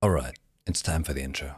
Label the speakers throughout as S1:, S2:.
S1: Alright, it's time for the intro.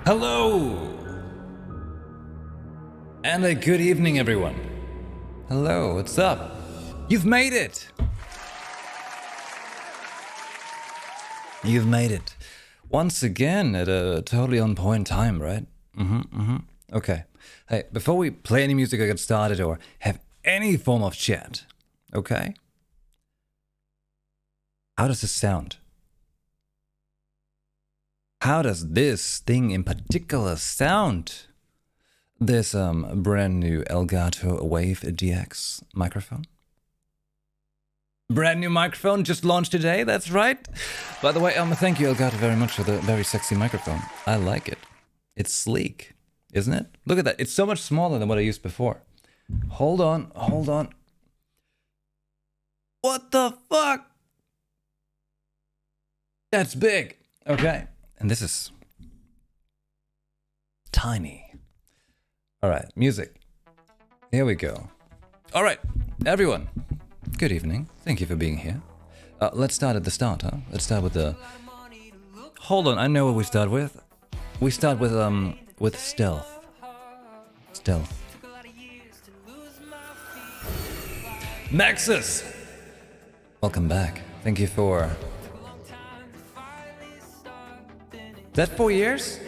S1: Hello! And a good evening, everyone. Hello, what's up? You've made it! You've made it. Once again at a totally on point time, right? Okay. Hey, before we play any music or get started or have any form of chat, okay? How does this sound? How does this thing in particular sound? This brand new Elgato Wave DX microphone. Brand new microphone just launched today, that's right. By the way, thank you Elgato very much for the very sexy microphone. I like it. It's sleek, isn't it? Look at that, it's so much smaller than what I used before. Hold on. What the fuck? That's big, okay. And this is tiny. All right, music. Here we go. All right, everyone. Good evening. Thank you for being here. Let's start at the start, huh? Let's start with the... Hold on, I know what we start with. We start with stealth. Stealth. Nexus! Welcome back. Thank you for... Is that 4 years?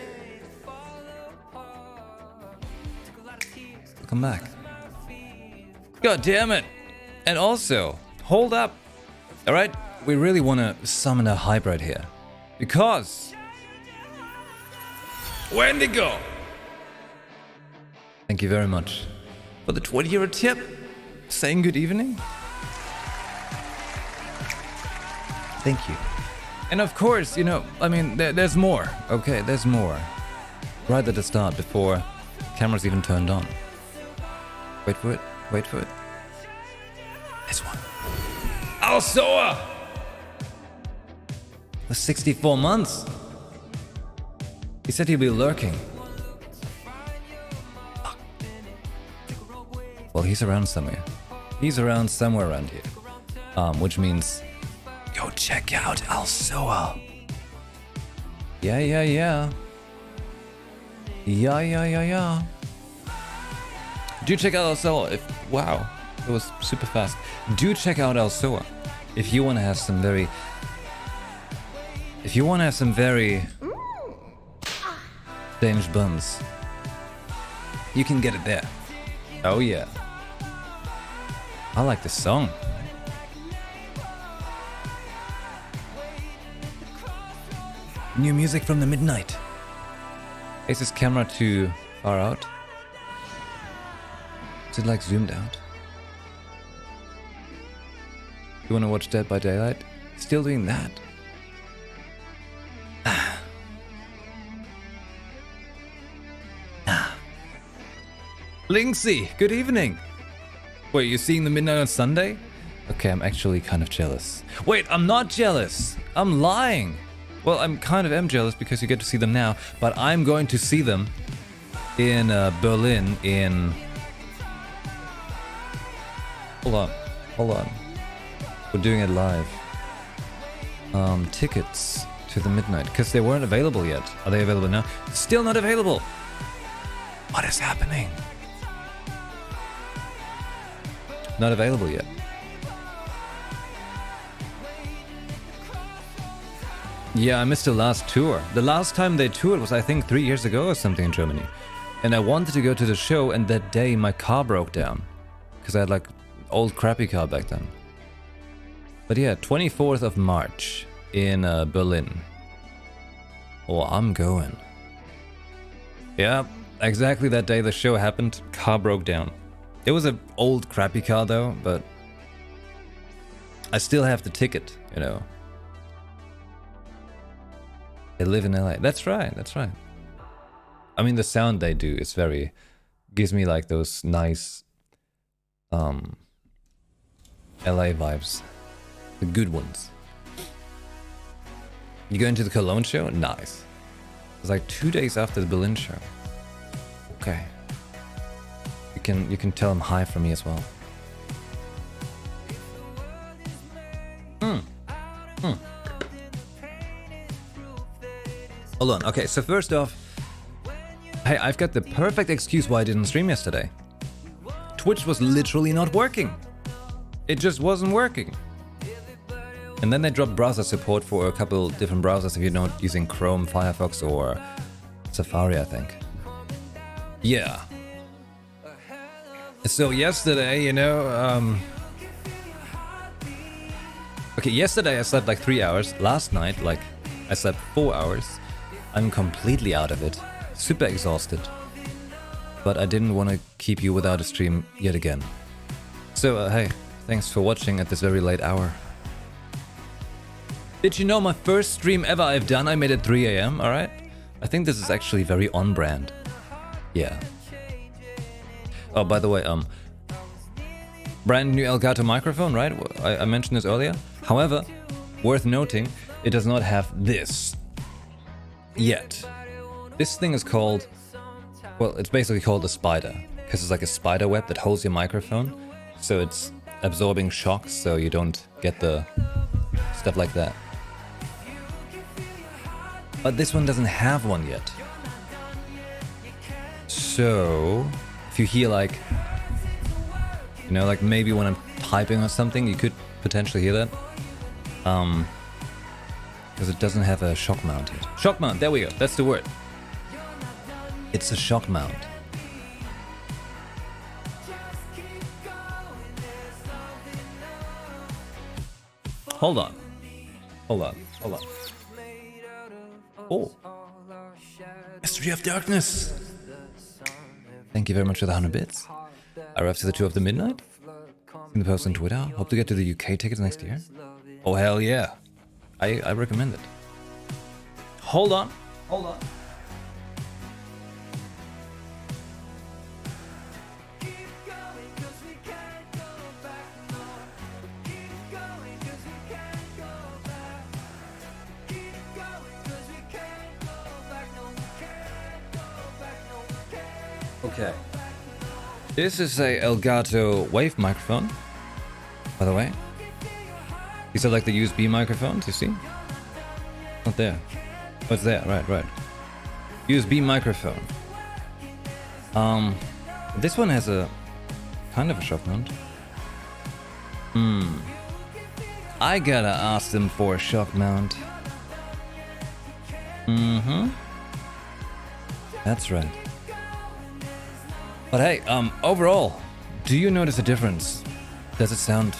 S1: Welcome back. God damn it! And also, hold up. Alright, we really want to summon a hybrid here. Because... Wendigo! Thank you very much for the 20-euro tip. Saying good evening. Thank you. And of course, you know, I mean, there's more. Okay, there's more. Right at the start, before cameras even turned on. Wait for it. This one. Alsoa! For 64 months. He said he'd be lurking. Fuck. Well, he's around somewhere. He's around somewhere around here. Which means... Go check out Alsoa. Yeah. Do check out Alsoa wow, it was super fast. Do check out Alsoa if you want to have some very Danish buns. You can get it there. Oh yeah. I like this song. New music from the midnight. Is this camera too far out? Is it like zoomed out? You wanna watch Dead by Daylight? Still doing that? Linksy, good evening! Wait, you're seeing the midnight on Sunday? Okay, I'm actually kind of jealous. Wait, I'm not jealous! I'm lying! Well, I'm kind of am jealous because you get to see them now, but I'm going to see them in Berlin in... Hold on. We're doing it live. tickets to the midnight because they weren't available yet. Are they available now? Still not available. What is happening? Not available yet. Yeah, I missed the last tour. The last time they toured was, I think, 3 years ago or something in Germany. And I wanted to go to the show, and that day my car broke down. Because I had like old crappy car back then. But yeah, 24th of March in Berlin. Oh, I'm going. Yeah, exactly that day the show happened, car broke down. It was an old crappy car though, but I still have the ticket, you know. They live in LA. That's right, that's right. I mean, the sound they do is very, gives me like those nice LA vibes. The good ones. You going to the Cologne show? Nice. It's like 2 days after the Berlin show. Okay. You can tell them hi from me as well. Hold on. Okay, so first off, hey, I've got the perfect excuse why I didn't stream yesterday. Twitch was literally not working. It just wasn't working. And then they dropped browser support for a couple different browsers if you're not using Chrome, Firefox, or Safari, I think. Yeah. So yesterday, you know, okay, yesterday I slept like 3 hours. Last night, like, I slept 4 hours. I'm completely out of it. Super exhausted. But I didn't want to keep you without a stream yet again. So, hey, thanks for watching at this very late hour. Did you know my first stream ever I've done I made at 3 AM, alright? I think this is actually very on brand. Yeah. Oh, by the way, brand new Elgato microphone, right? I mentioned this earlier. However, worth noting, it does not have this yet. This thing is called, well, it's basically called a spider, because it's like a spider web that holds your microphone, so it's absorbing shocks, so you don't get the stuff like that. But this one doesn't have one yet. So, if you hear like, you know, like maybe when I'm typing or something, you could potentially hear that. Because it doesn't have a shock mount yet. Shock mount, there we go, that's the word. It's a shock mount. Hold on. Hold on. Hold on. Oh. Mystery of Darkness. Thank you very much for the 100 bits. I arrived to the tour of the midnight. In the post on Twitter. Hope to get to the UK tickets next year. Oh, hell yeah. I recommend it. Hold on. Hold on. Okay. This is a Elgato wave microphone, by the way. These are like the USB microphones, you see? Not there. Oh, it's there, right. USB microphone. This one has a kind of a shock mount. I gotta ask them for a shock mount. That's right. But hey, overall, do you notice a difference? Does it sound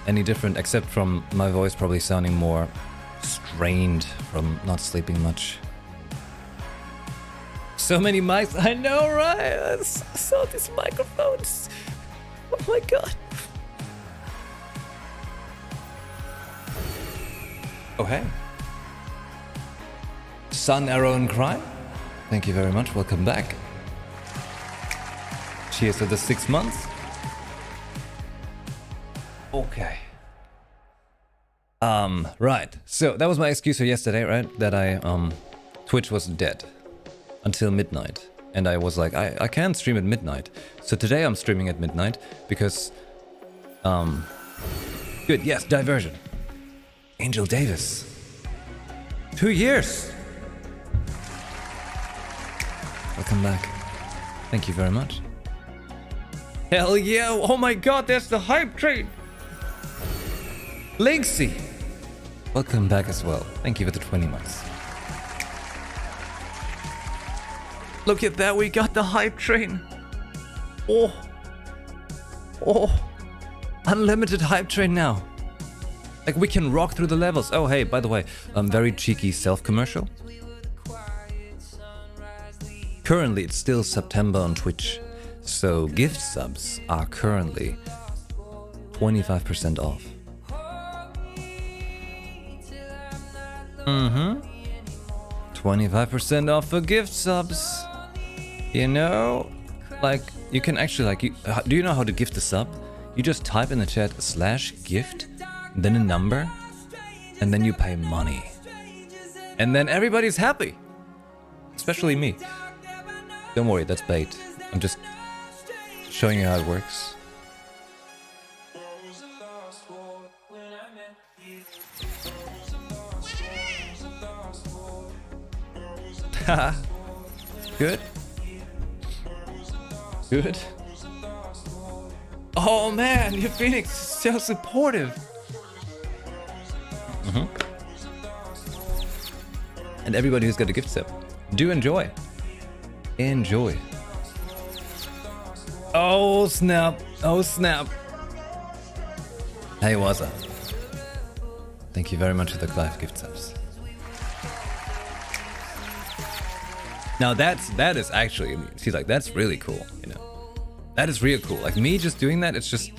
S1: any different, except from my voice probably sounding more strained from not sleeping much? So many mics, I know, right? I saw these microphones. Oh my god. Oh hey. Sun, Arrow and Crime, thank you very much, welcome back. Cheers to the 6 months. Okay. Right. So that was my excuse for yesterday, right? That Twitch was dead until midnight. And I was like, I can't stream at midnight. So today I'm streaming at midnight because, good, yes, diversion. Angel Davis. 2 years. Welcome back. Thank you very much. Hell yeah. Oh my god, there's the hype train. Linksy. Welcome back as well. Thank you for the 20 months. Look at that, we got the hype train. Oh. Unlimited hype train now. Like, we can rock through the levels. Oh, hey, by the way, very cheeky self-commercial. Currently, it's still September on Twitch. So, gift subs are currently 25% off. 25% off for gift subs. You know, like, you can actually, like, do you know how to gift a sub? You just type in the chat /gift, then a number, and then you pay money. And then everybody's happy. Especially me. Don't worry, that's bait. I'm just showing you how it works. Haha. Good. Good. Oh man, YuPhoenix is so supportive. And everybody who's got a gift sub, do enjoy. Enjoy. Oh snap. Oh snap. Hey, what's up? Thank you very much for the Clive gift subs. Now that is actually, see, like, that's really cool, you know. That is real cool. Like, me just doing that, it's just,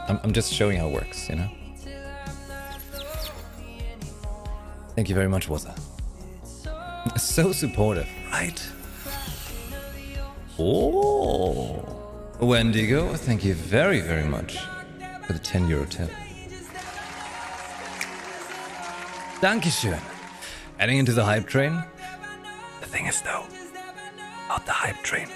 S1: I'm just showing how it works, you know. Thank you very much, Waza. So supportive, right? Oh, Wendigo, thank you very, very much for the 10 euro tip. Dankeschön. Adding into the hype train. The thing is, though, about the hype train,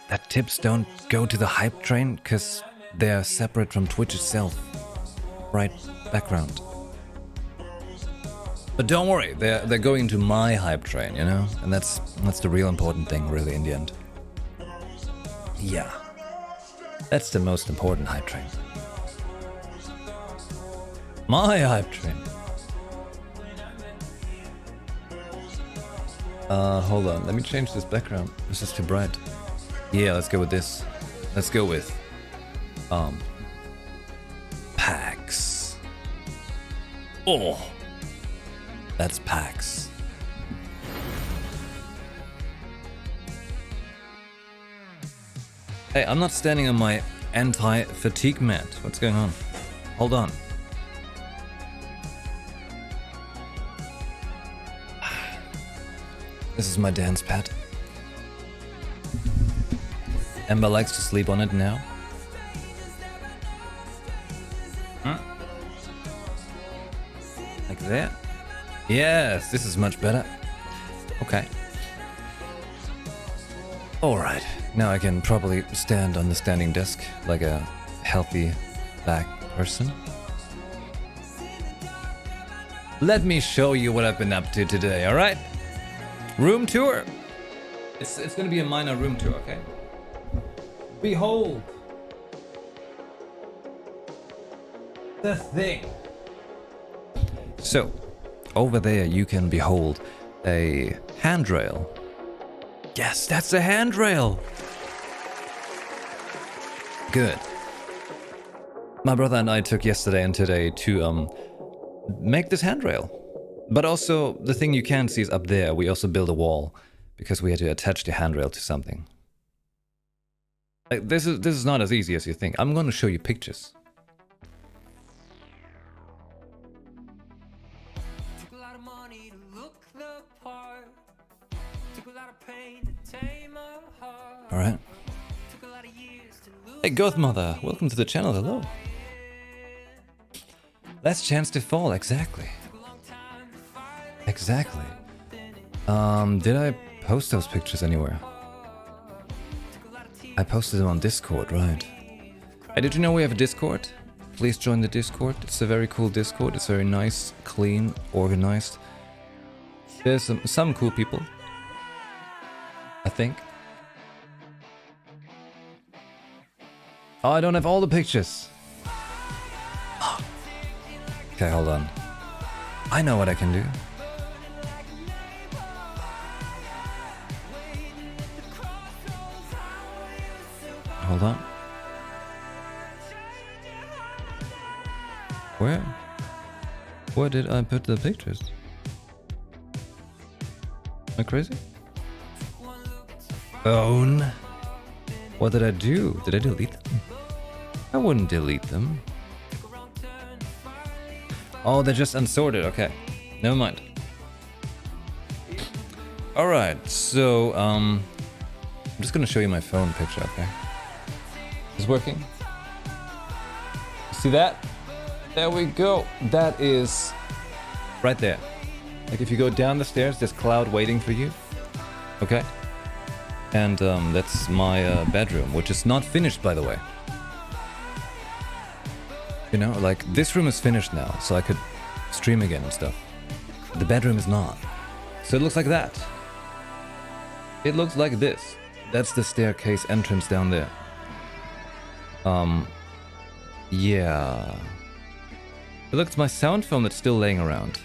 S1: that tips don't go to the hype train because they're separate from Twitch itself. Right background. But don't worry, they're going to my hype train, you know? And that's the real important thing, really, in the end. Yeah. That's the most important hype train. My hype train. Hold on, let me change this background. This is too bright. Yeah, let's go with this. Let's go with PAX. Oh, that's PAX. Hey, I'm not standing on my anti-fatigue mat. What's going on? Hold on. This is my dance pad. Ember likes to sleep on it now. Like that? Yes, this is much better. Okay. Alright, now I can probably stand on the standing desk like a healthy black person. Let me show you what I've been up to today, alright? Room tour. It's gonna be a minor room tour, okay? Behold the thing. So, over there you can behold a handrail. Yes, that's a handrail. Good. My brother and I took yesterday and today to make this handrail. But also, the thing you can't see is up there. We also built a wall because we had to attach the handrail to something. Like, this is not as easy as you think. I'm going to show you pictures. All right. Hey, Gothmother, welcome to the channel. Hello. Last chance to fall. Exactly. Exactly. Did I post those pictures anywhere? I posted them on Discord, right? Hey, did you know we have a Discord? please join the Discord. It's a very cool Discord. It's very nice, clean, organized. There's some cool people, I think. Oh, I don't have all the pictures. Okay, hold on. I know what I can do. Hold on. Where did I put the pictures? Am I crazy? Own. What did I do? Did I delete them? I wouldn't delete them. Oh, they're just unsorted. Okay. Never mind. Alright, so, I'm just gonna show you my phone picture, okay? It's working. See that? There we go. That is right there. Like if you go down the stairs, there's Cloud waiting for you. Okay? And that's my bedroom, which is not finished, by the way. You know, like this room is finished now, so I could stream again and stuff. The bedroom is not. So it looks like that. It looks like this. That's the staircase entrance down there. Yeah. Look, it's my sound foam that's still laying around.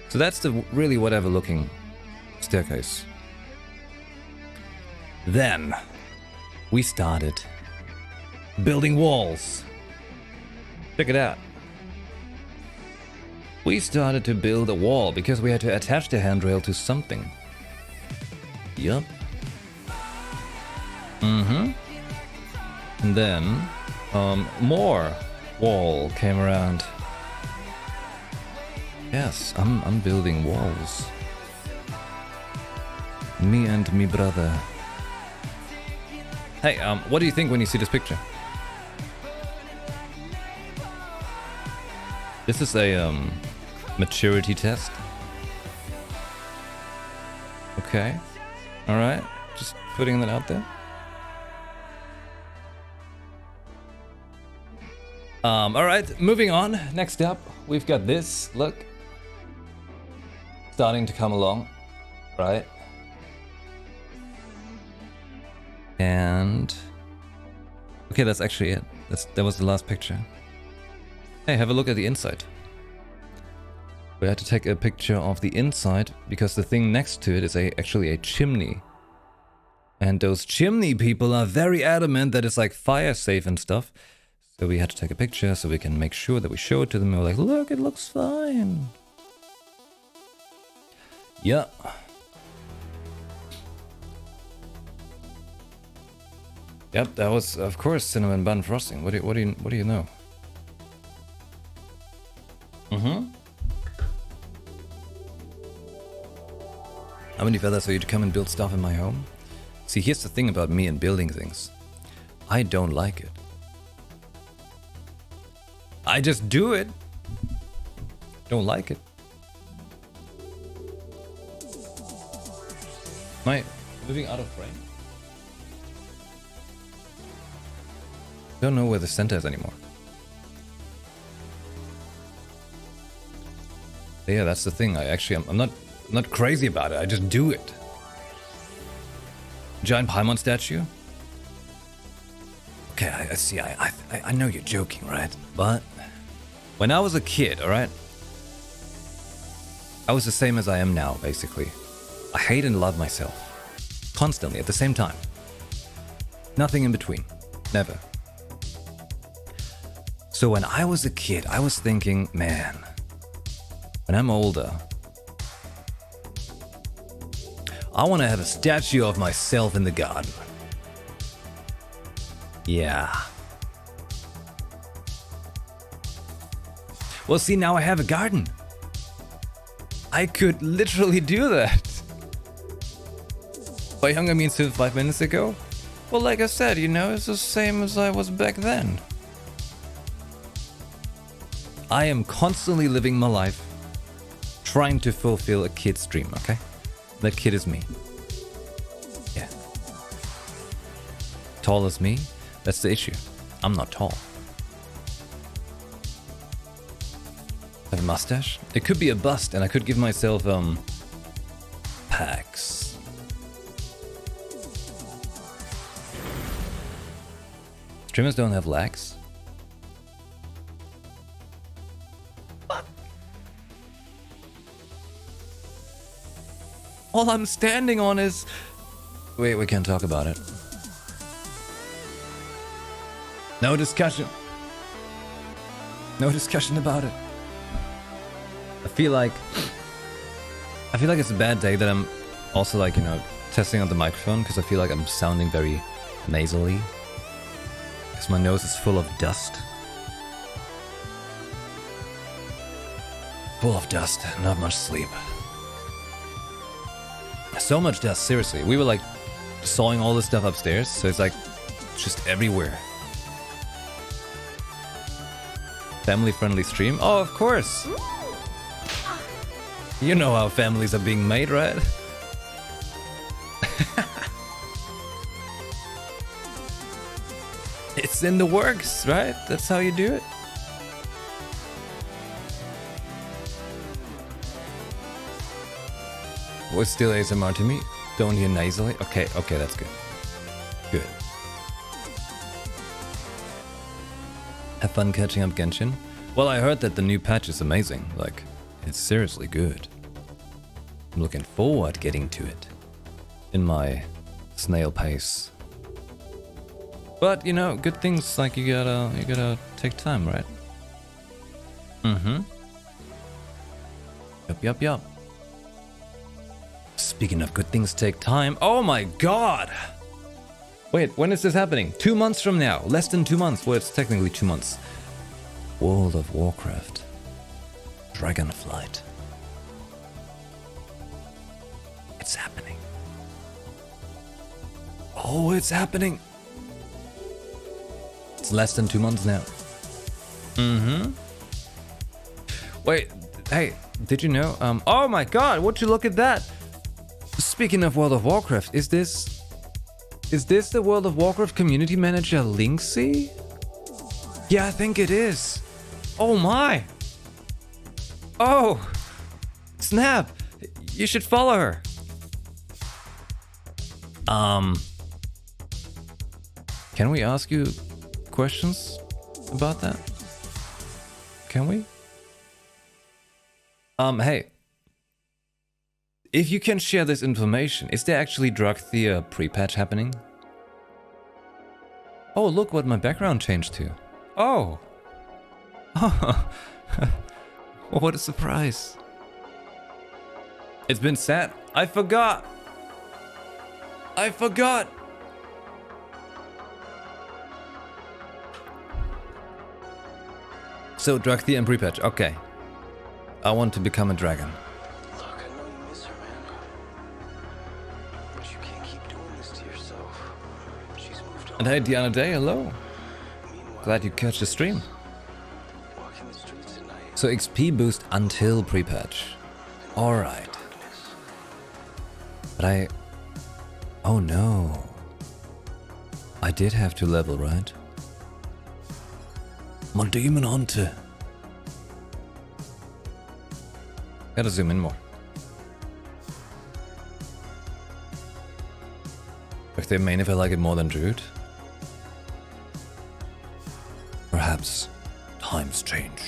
S1: So that's the really whatever looking staircase. Then we started building walls. Check it out. We started to build a wall because we had to attach the handrail to something. Yup. Mm-hmm. And then more wall came around. Yes, I'm building walls. Me and me brother. Hey, what do you think when you see this picture? This is a maturity test. Okay. All right. Just putting that out there. All right. Moving on. Next up, we've got this. Look. Starting to come along. Right. And okay, that's actually it. That was the last picture. Hey, have a look at the inside. We had to take a picture of the inside because the thing next to it is actually a chimney. And those chimney people are very adamant that it's like fire safe and stuff. So we had to take a picture so we can make sure that we show it to them. And we're like, look, it looks fine. Yeah. Yep, that was, of course, cinnamon bun frosting. What do you know? Mm-hmm. How many feathers for you to come and build stuff in my home? See, here's the thing about me and building things. I don't like it. I just do it. Don't like it. Am I moving out of frame? Don't know where the center is anymore. Yeah, that's the thing. I'm not crazy about it. I just do it. Giant Paimon statue. Okay, I see. I know you're joking, right? But when I was a kid, all right, I was the same as I am now, basically. I hate and love myself. Constantly, at the same time. Nothing in between. Never. So when I was a kid, I was thinking, man, when I'm older, I want to have a statue of myself in the garden. Yeah. Well, see, now I have a garden. I could literally do that. By young, I mean since 5 minutes ago? Well, like I said, you know, it's the same as I was back then. I am constantly living my life trying to fulfill a kid's dream, okay? That kid is me. Yeah. Tall as me? That's the issue. I'm not tall. I have a mustache? It could be a bust, and I could give myself, packs. Streamers don't have lags? What? All I'm standing on is... Wait, we can't talk about it. No discussion. No discussion about it. I feel like it's a bad day that I'm also like, you know, testing out the microphone because I feel like I'm sounding very nasally. Because my nose is full of dust. Full of dust, not much sleep. So much dust, seriously. We were like sawing all this stuff upstairs, so it's like just everywhere. Family-friendly stream? Oh, of course! You know how families are being made, right? It's in the works, right? That's how you do it. What's still ASMR to me? Don't hear nasally? Okay, okay, that's good. Good. Have fun catching up Genshin? Well, I heard that the new patch is amazing. Like, it's seriously good. I'm looking forward to getting to it. In my snail pace. But, you know, good things, like, you gotta take time, right? Mm-hmm. Yup. Speaking of good things take time, oh my god! Wait, when is this happening? 2 months from now. Less than 2 months. Well, it's technically 2 months. World of Warcraft. Dragonflight. It's happening. Oh, it's happening. It's less than 2 months now. Mm-hmm. Wait, hey, did you know? Oh my god, would you look at that? Speaking of World of Warcraft, is this the World of Warcraft community manager Linksy? Yeah, I think it is. Oh my. Oh, snap. You should follow her. Can we ask you questions about that? Can we? Hey. If you can share this information, is there actually Drugthea pre-patch happening? Oh, look what my background changed to. Oh. Oh. What a surprise. It's been set. I forgot. So, Drugthea and pre-patch. Okay. I want to become a dragon. And hey, Diana Day, hello. Glad you catch the stream. So XP boost until pre-patch. Alright. But oh no. I did have to level, right? My demon hunter. Gotta zoom in more. If they main if I like it more than Druid. Perhaps times change.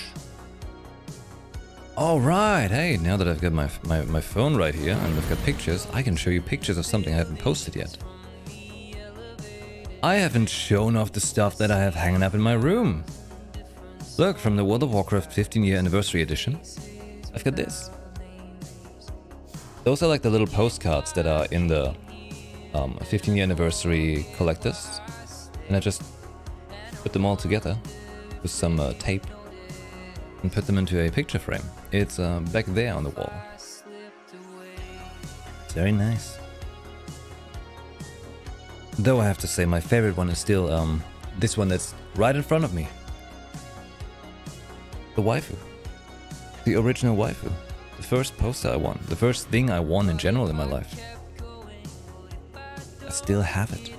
S1: Alright, hey, now that I've got my phone right here and I've got pictures, I can show you pictures of something I haven't posted yet. I haven't shown off the stuff that I have hanging up in my room. Look, from the World of Warcraft 15-year anniversary edition, I've got this. Those are like the little postcards that are in the 15-year anniversary collectors. And I just put them all together with some tape and put them into a picture frame. It's back there on the wall. It's very nice. Though I have to say my favorite one is still this one that's right in front of me. The waifu. The original waifu. The first poster I won. The first thing I won in general in my life. I still have it.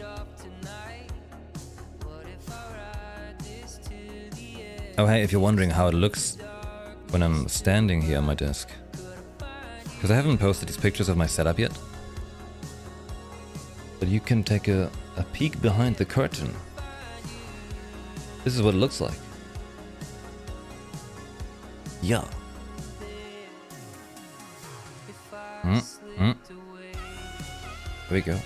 S1: Oh hey, if you're wondering how it looks, when I'm standing here on my desk. Because I haven't posted these pictures of my setup yet. But you can take a peek behind the curtain. This is what it looks like. Yeah. Here we go.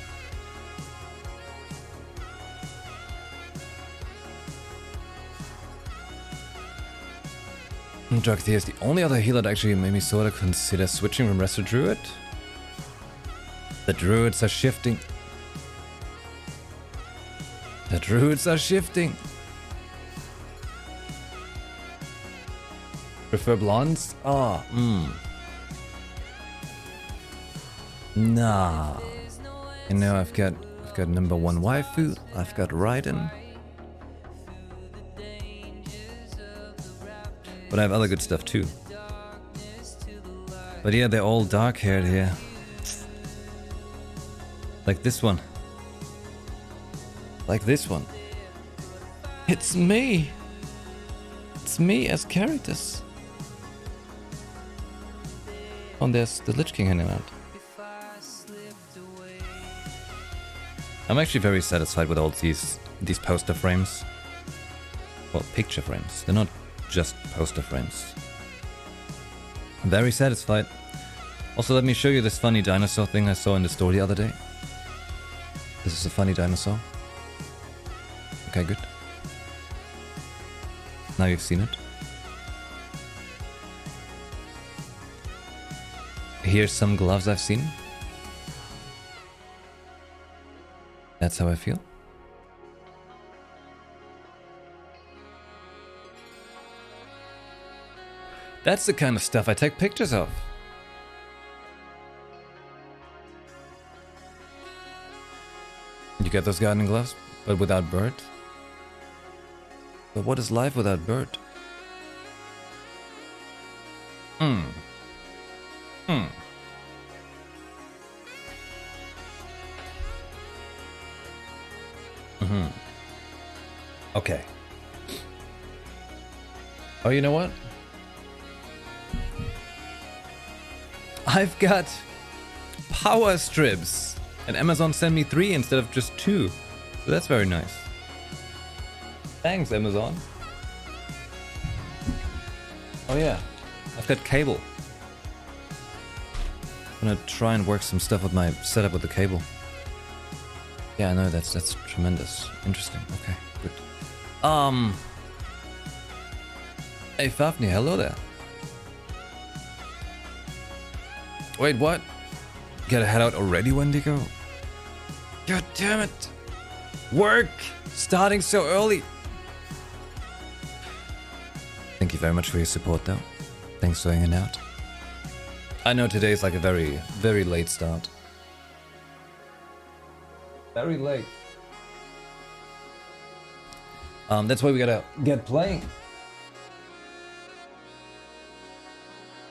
S1: Drugthea is the only other healer that actually made me sort of consider switching from Resto Druid. The druids are shifting. The druids are shifting. Prefer blondes? Ah, Nah. You know, I've got number one waifu. I've got Raiden. But I have other good stuff too. But yeah, they're all dark haired here. Like this one. Like this one. It's me. It's me as characters. Oh, and there's the Lich King hanging out. I'm actually very satisfied with all these poster frames. Well, picture frames. They're not just poster frames. Very satisfied. Also, let me show you this funny dinosaur thing I saw in the store the other day. This is a funny dinosaur. Okay, good. Now you've seen it. Here's some gloves I've seen. That's how I feel. That's the kind of stuff I take pictures of. You get those gardening gloves, but without bird? But what is life without bird? Okay. Oh, you know what? I've got power strips, and Amazon sent me 3 instead of just 2. So that's very nice. Thanks, Amazon. Oh yeah, I've got cable. I'm gonna try and work some stuff with my setup with the cable. Yeah, I know, that's tremendous. Interesting. Okay, good. Hey Fafnir, hello there. Wait, what? Gotta head out already, Wendigo? God damn it! Work! Starting so early! Thank you very much for your support, though. Thanks for hanging out. I know today is like a very, very late start. Very late. That's why we gotta get playing.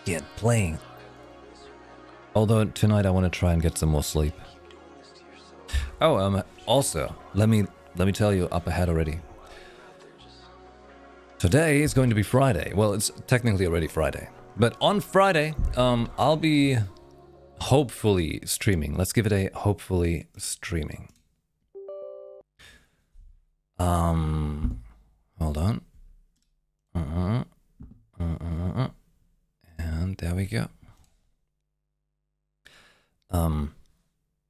S1: Get playing. Although tonight I want to try and get some more sleep. Oh, also, let me tell you up ahead already. Today is going to be Friday. Well, it's technically already Friday. But on Friday, I'll be hopefully streaming. Let's give it a hopefully streaming. Hold on. And there we go.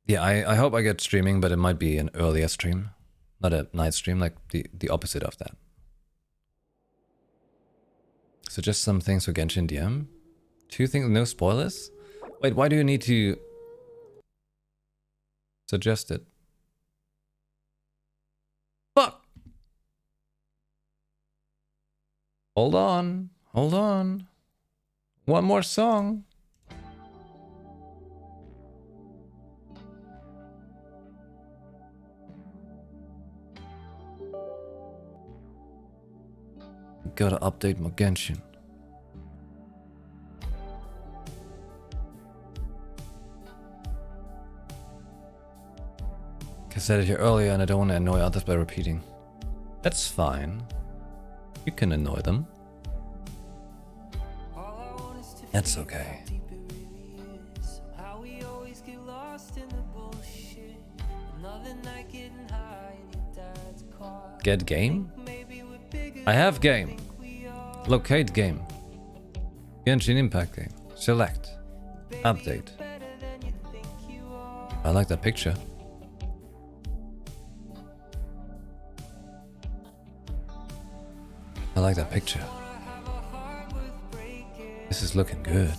S1: Yeah, I hope I get streaming, but it might be an earlier stream. Not a night stream, like the opposite of that. So just some things for Genshin DM. 2 things, no spoilers? Wait, why do you need to suggest it? Fuck! Hold on, hold on. One more song. Gotta update my Genshin. I said it here earlier and I don't want to annoy others by repeating. That's fine. You can annoy them. That's okay. Get game? I have game. Locate game. Genshin Impact game. Select. Update. I like that picture. I like that picture. This is looking good.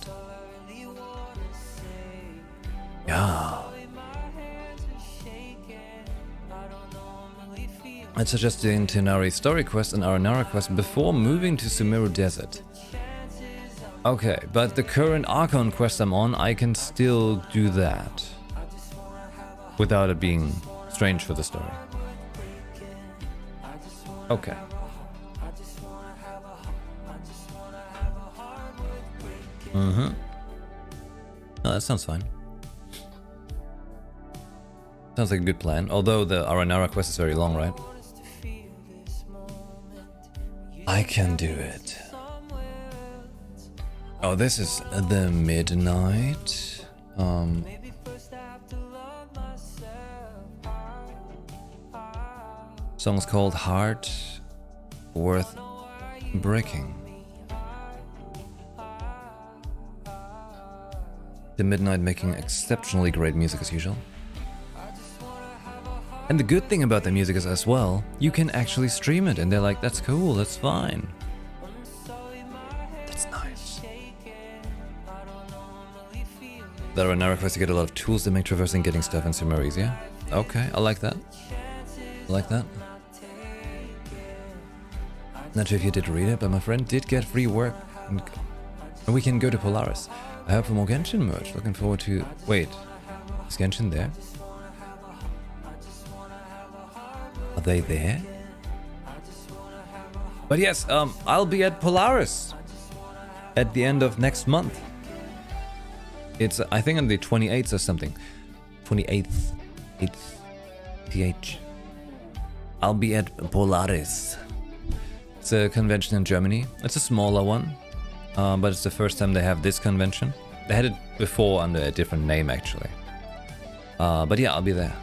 S1: Yeah. I'd suggest doing Tenari story quest and Aranara quest before moving to Sumeru Desert. Okay, but the current Archon quest I'm on, I can still do that. Without it being strange for the story. Okay. Mm-hmm. No, that sounds fine. Sounds like a good plan. Although the Aranara quest is very long, right? I can do it. Oh, this is the midnight. Song's called Heart Worth Breaking. The Midnight making exceptionally great music as usual. And the good thing about the music is as well, you can actually stream it and they're like, that's cool, that's fine. That's nice. There are now requests to get a lot of tools that make traversing getting stuff in Sumeru easier. Okay, I like that. I like that. Not sure if you did read it, but my friend did get free work. And we can go to Polaris. I hope for more Genshin merch. Looking forward to... Wait, is Genshin there? Are they there? But yes, I'll be at Polaris at the end of next month. It's, I think, on the 28th or something. 28th. 8th. TH. I'll be at Polaris. It's a convention in Germany. It's a smaller one, but it's the first time they have this convention. They had it before under a different name, actually. But yeah, I'll be there.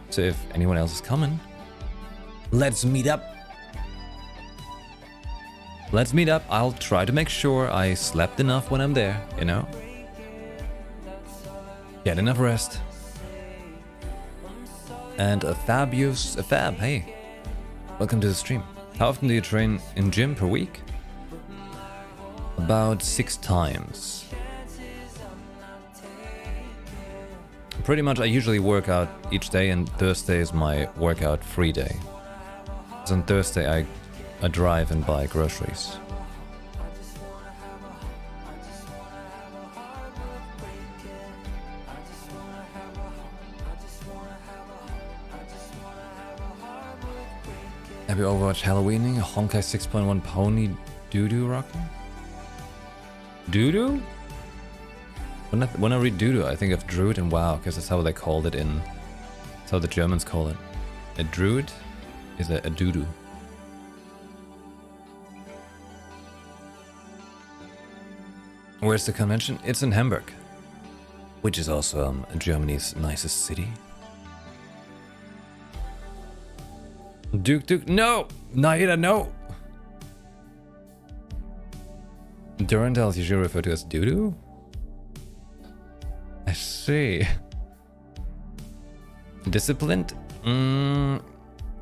S1: So if anyone else is coming, let's meet up. Let's meet up. I'll try to make sure I slept enough when I'm there, you know? Get enough rest. And a fab, hey. Welcome to the stream. How often do you train in gym per week? About 6 times. Pretty much I usually work out each day and Thursday is my workout free day. So on Thursday I drive and buy groceries. Happy Overwatch Halloweening, Honkai 6.1 Pony Doodoo rocking? Doodoo? When I read Doodoo, I think of Druid and WoW, because that's how they called it in... That's how the Germans call it. A Druid is a Doodoo. Where's the convention? It's in Hamburg, which is also Germany's nicest city. Duke, no! Naida, no! Durandal is usually referred to as Doodoo? I see. Disciplined?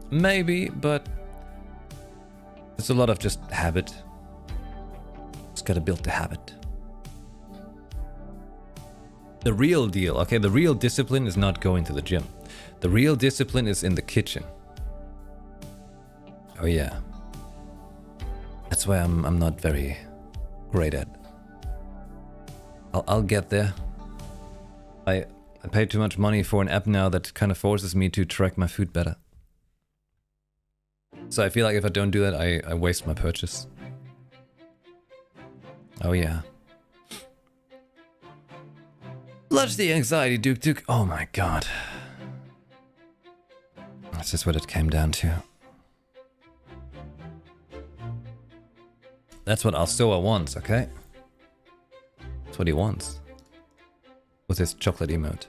S1: Maybe, but it's a lot of just habit. Just gotta build the habit. The real deal, okay, the real discipline is not going to the gym. The real discipline is in the kitchen. Oh yeah. That's why I'm not very great at. I'll get there. I pay too much money for an app now that kind of forces me to track my food better. So I feel like if I don't do that, I waste my purchase. Oh yeah. Bludge the anxiety, Duke. Oh my god. That's just what it came down to. That's what Alstoa wants, okay? That's what he wants. With his chocolate emote.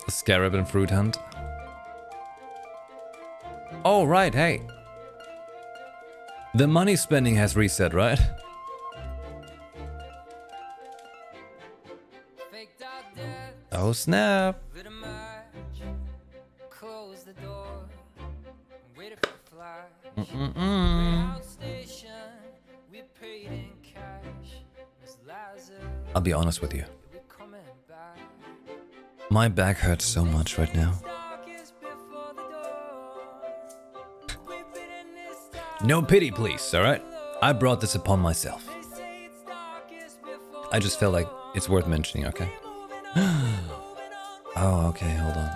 S1: A scarab and fruit hunt. Oh, right, hey. The money spending has reset, right? Oh, snap. I'll be honest with you. My back hurts so much right now. No pity, please, alright? I brought this upon myself. I just felt like it's worth mentioning, okay? Oh, okay, hold on.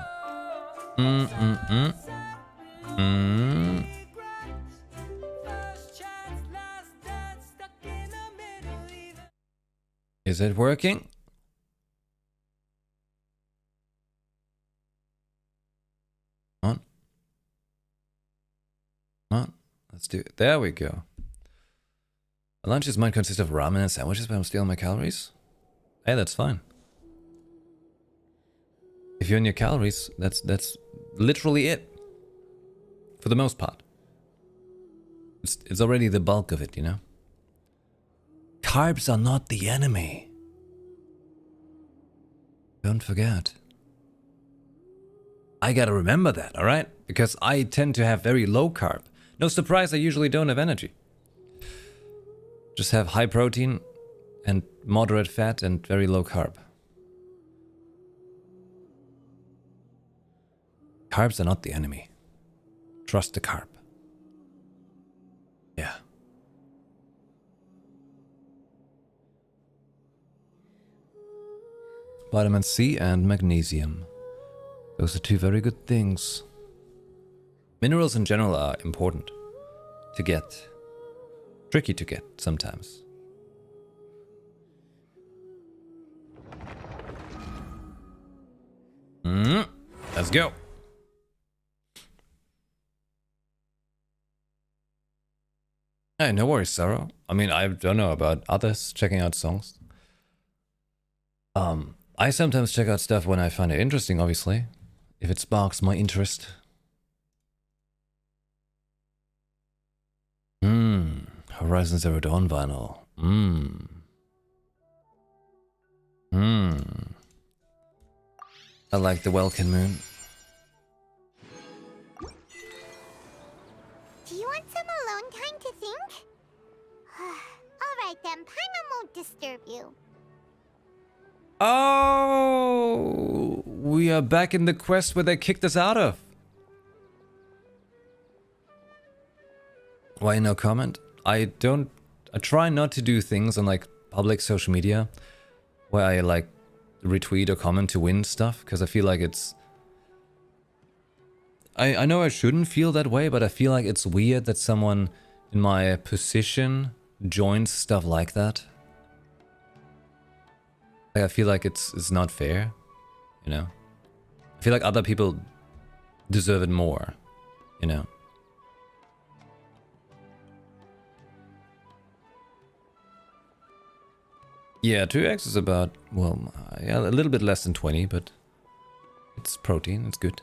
S1: Is it working? Come on. Let's do it. There we go. My lunches might consist of ramen and sandwiches, but I'm stealing my calories. Hey, that's fine. If you're in your calories, that's literally it. For the most part. It's already the bulk of it, you know? Carbs are not the enemy. Don't forget. I gotta remember that, alright? Because I tend to have very low carb. No surprise, I usually don't have energy. Just have high protein and moderate fat and very low carb. Carbs are not the enemy. Trust the carb. Yeah. Vitamin C and magnesium. Those are two very good things. Minerals in general are important to get. Tricky to get sometimes. Let's go. Hey, no worries, Sarah. I mean, I don't know about others checking out songs. I sometimes check out stuff when I find it interesting, obviously. If it sparks my interest. Horizon Zero Dawn vinyl. I like the Welkin Moon.
S2: Do you want some alone time to think? Alright then, Paimon won't disturb you.
S1: Oh, we are back in the quest where they kicked us out of. Why no comment? I try not to do things on like public social media where I like retweet or comment to win stuff, because I feel like it's... I know I shouldn't feel that way, but I feel like it's weird that someone in my position joins stuff like that. Like, I feel like it's not fair, you know? I feel like other people deserve it more, you know? Yeah, 2x is about, well, yeah, a little bit less than 20, but it's protein, it's good.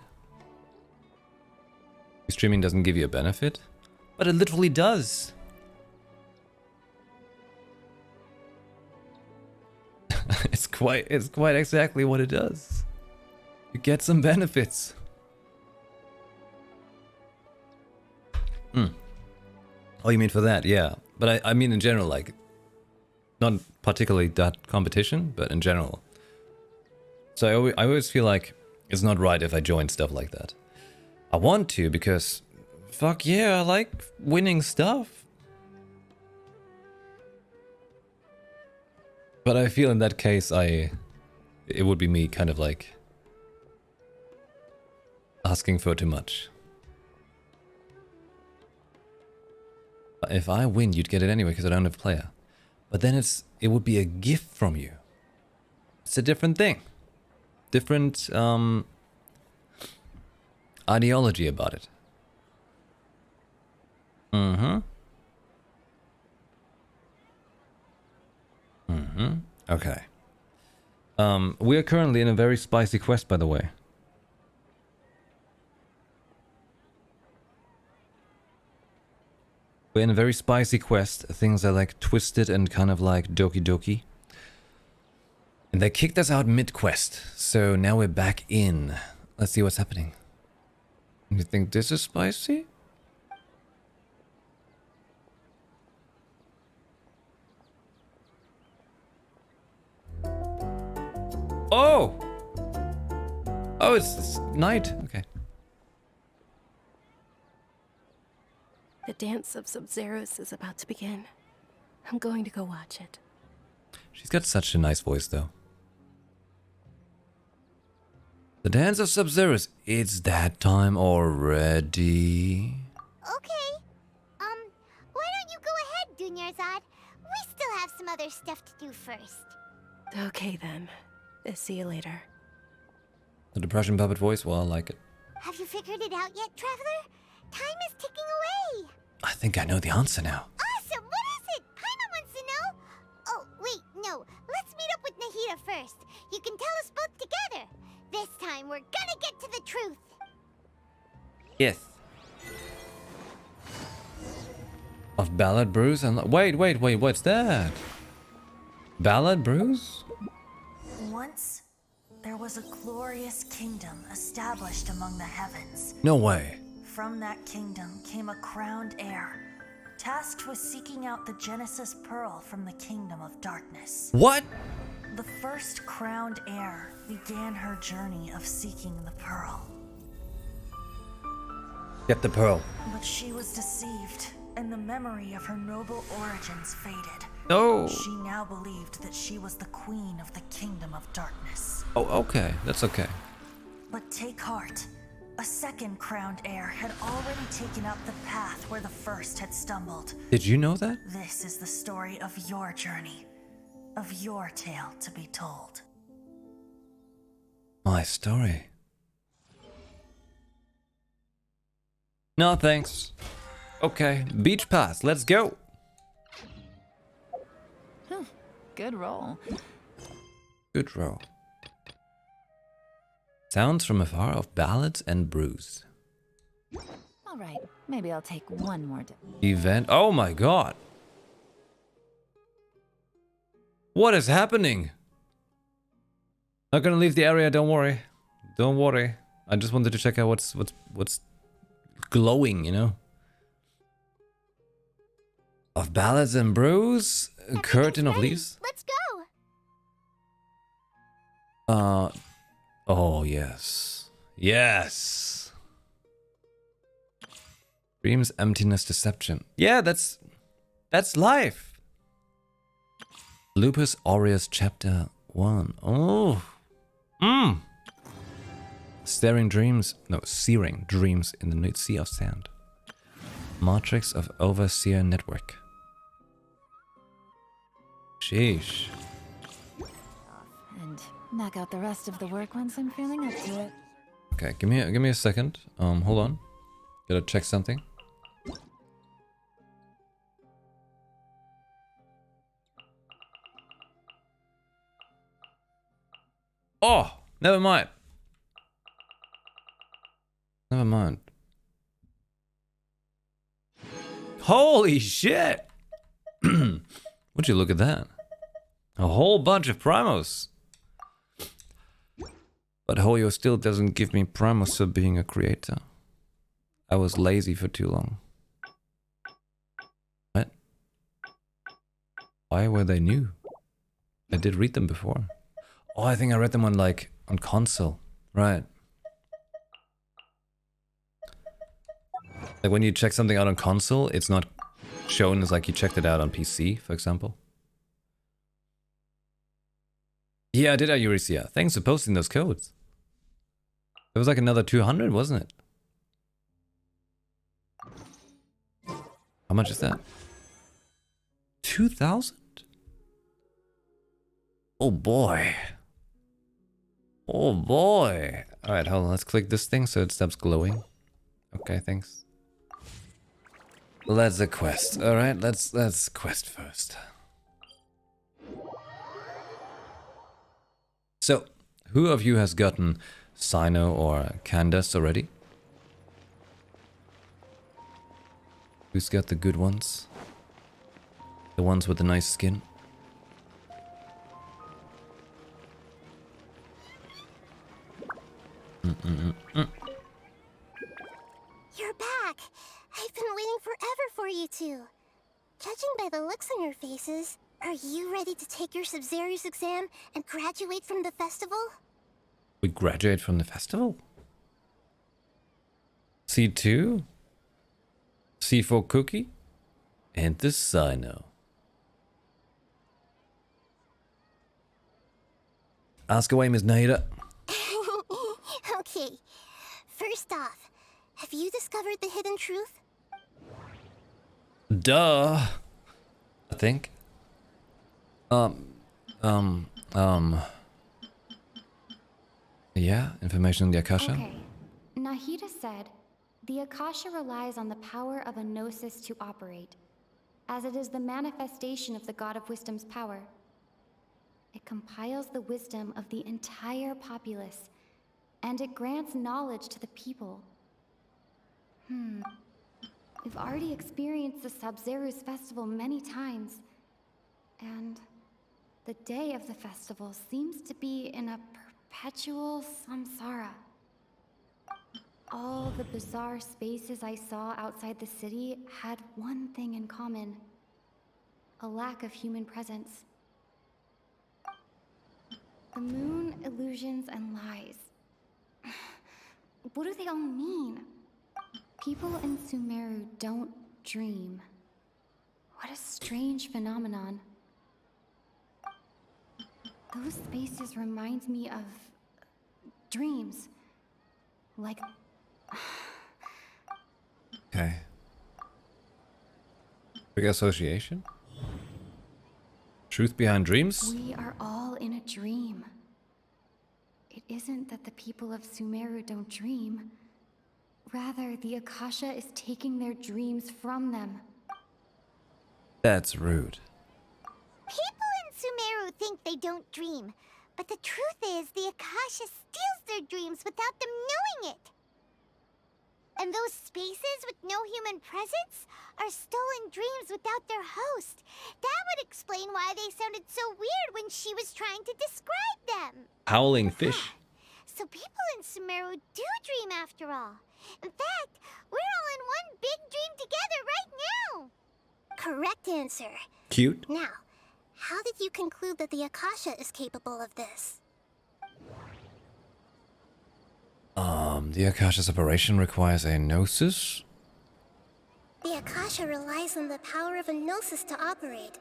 S1: Streaming doesn't give you a benefit, but it literally does. It's quite exactly what it does. You get some benefits. Oh, you mean for that? Yeah. But I mean in general, like, not particularly that competition, but in general. So I always feel like it's not right if I join stuff like that. I want to because, fuck yeah, I like winning stuff. But I feel in that case, it would be me kind of like asking for too much. If I win, you'd get it anyway because I don't have a player. But then it would be a gift from you. It's a different thing. Different ideology about it. Okay. We are currently in a very spicy quest, by the way. We're in a very spicy quest. Things are like twisted and kind of like doki doki. And they kicked us out mid-quest. So now we're back in. Let's see what's happening. You think this is spicy? Oh! Oh, it's night. Okay.
S3: The dance of Sub-Zeros is about to begin. I'm going to go watch it.
S1: She's got such a nice voice, though. The dance of Sub-Zeros. It's that time already.
S2: Okay. Why don't you go ahead, Dunyarzad? We still have some other stuff to do first.
S3: Okay then. See you later.
S1: The depression puppet voice, well, I like it.
S2: Have you figured it out yet, Traveler? Time is ticking away.
S1: I think I know the answer now.
S2: Awesome! What is it? Paimon wants to know. Oh, wait, no. Let's meet up with Nahida first. You can tell us both together. This time, we're gonna get to the truth.
S1: Yes. Of Ballad Brews and... Wait, what's that? Ballad Brews?
S4: Once, there was a glorious kingdom established among the heavens.
S1: No way.
S4: From that kingdom came a crowned heir, tasked with seeking out the Genesis Pearl from the kingdom of darkness.
S1: What?
S4: The first crowned heir began her journey of seeking the pearl.
S1: Get the pearl.
S4: But she was deceived, and the memory of her noble origins faded.
S1: No.
S4: She now believed that she was the queen of the kingdom of darkness.
S1: Oh, okay. That's okay.
S4: But take heart. A second crowned heir had already taken up the path where the first had stumbled.
S1: Did you know that?
S4: This is the story of your journey, of your tale to be told.
S1: My story. No, thanks. Okay, beach pass. Let's go.
S5: Good roll.
S1: Good roll. Sounds from afar of ballads and brews.
S5: All right, maybe I'll take one more dip.
S1: Event. Oh my god. What is happening? Not gonna leave the area. Don't worry. Don't worry. I just wanted to check out what's glowing. You know. Of ballads and brews. A curtain of leaves.
S2: Let's go.
S1: Oh, yes. Yes. Dreams, emptiness, deception. Yeah, that's life. Lupus Aureus Chapter 1. Oh. Searing dreams in the sea of sand. Matrix of Overseer Network. Sheesh.
S5: And knock out the rest of the work once I'm feeling up to it.
S1: Okay, give me a second. Hold on. Gotta check something. Oh, never mind. Never mind. Holy shit! Would you look at that? A whole bunch of primos. But Hoyo still doesn't give me primos for being a creator. I was lazy for too long. What? Why were they new? I did read them before. Oh, I think I read them on console. Right. Like when you check something out on console, it's not shown as like you checked it out on PC, for example. Yeah, I did, Eurisia. Thanks for posting those codes. It was like another 200, wasn't it? How much is that? 2,000? Oh boy. Oh boy. Alright, hold on. Let's click this thing so it stops glowing. Okay, thanks. Let's quest. Alright, let's quest first. So, who of you has gotten Sino or Candace already? Who's got the good ones? The ones with the nice skin?
S2: You're back! I've been waiting forever for you two. Judging by the looks on your faces, are you ready to take your Sub-Zero's exam and graduate from the festival?
S1: We graduate from the festival? C2? C4 Cookie? And the Sino. Ask away, Miss Naida.
S2: Okay, first off, have you discovered the hidden truth?
S1: Duh. I think. Yeah, information on the Akasha?
S6: Okay. Nahida said, the Akasha relies on the power of a gnosis to operate, as it is the manifestation of the God of Wisdom's power. It compiles the wisdom of the entire populace, and it grants knowledge to the people. We've already experienced the Sub-Zero's festival many times, and the day of the festival seems to be in a perpetual samsara. All the bizarre spaces I saw outside the city had one thing in common: a lack of human presence. The moon, illusions, and lies. What do they all mean? People in Sumeru don't dream. What a strange phenomenon. Those spaces remind me of dreams. Like...
S1: Okay. Big association? Truth behind dreams?
S6: We are all in a dream. It isn't that the people of Sumeru don't dream. Rather, the Akasha is taking their dreams from them.
S1: That's rude.
S2: People in Sumeru think they don't dream, but the truth is the Akasha steals their dreams without them knowing it. And those spaces with no human presence are stolen dreams without their host. That would explain why they sounded so weird when she was trying to describe them.
S1: Howling fish.
S2: So people in Sumeru do dream after all. In fact, we're all in one big dream together right now. Correct answer.
S1: Cute.
S2: Now, how did you conclude that the Akasha is capable of this?
S1: The Akasha's operation requires a gnosis?
S2: The Akasha relies on the power of a gnosis to operate.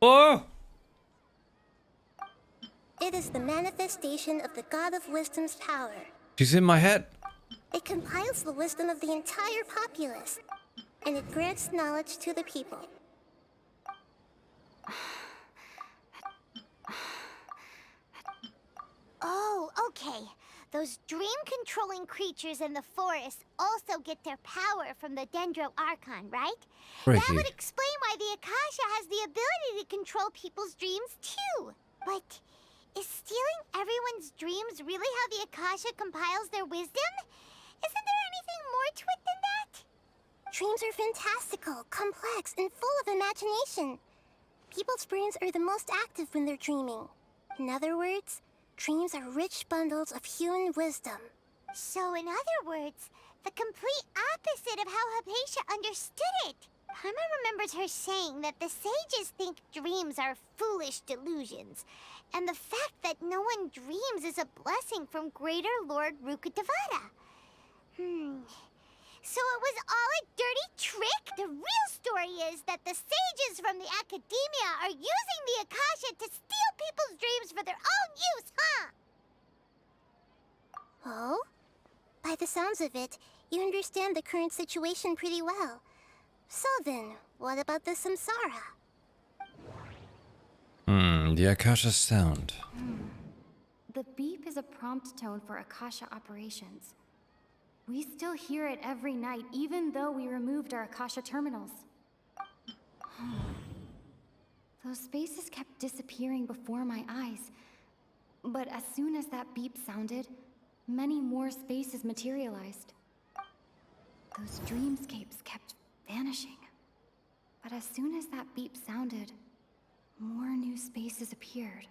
S1: Oh!
S2: It is the manifestation of the God of Wisdom's power.
S1: She's in my head.
S2: It compiles the wisdom of the entire populace, and it grants knowledge to the people. Oh, okay. Those dream-controlling creatures in the forest also get their power from the Dendro Archon, right? That would explain why the Akasha has the ability to control people's dreams, too. But is stealing everyone's dreams really how the Akasha compiles their wisdom? Isn't there anything more to it than that? Dreams are fantastical, complex, and full of imagination. People's brains are the most active when they're dreaming. In other words, dreams are rich bundles of human wisdom. So in other words, the complete opposite of how Hypatia understood it. Paimon remembers her saying that the sages think dreams are foolish delusions, and the fact that no one dreams is a blessing from Greater Lord Rukkhadevata. So it was all a dirty trick? The real story is that the sages from the academia are using the Akasha to steal people's dreams for their own use, huh? Oh? By the sounds of it, you understand the current situation pretty well. So then, what about the samsara?
S1: The Akasha sound.
S6: The beep is a prompt tone for Akasha operations. We still hear it every night, even though we removed our Akasha terminals. Those spaces kept disappearing before my eyes. But as soon as that beep sounded, many more spaces materialized. Those dreamscapes kept vanishing. But as soon as that beep sounded, more new spaces appeared.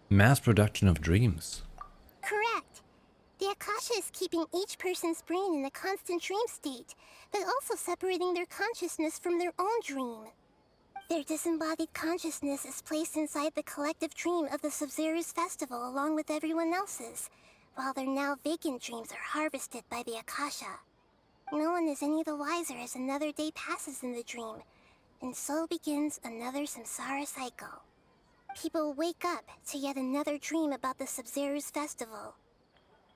S1: Mass production of dreams.
S2: Correct. The Akasha is keeping each person's brain in a constant dream state, but also separating their consciousness from their own dream. Their disembodied consciousness is placed inside the collective dream of the Sub-Zero's festival along with everyone else's, while their now vacant dreams are harvested by the Akasha. No one is any the wiser as another day passes in the dream, and so begins another samsara cycle. People wake up to yet another dream about the Sub-Zero's festival.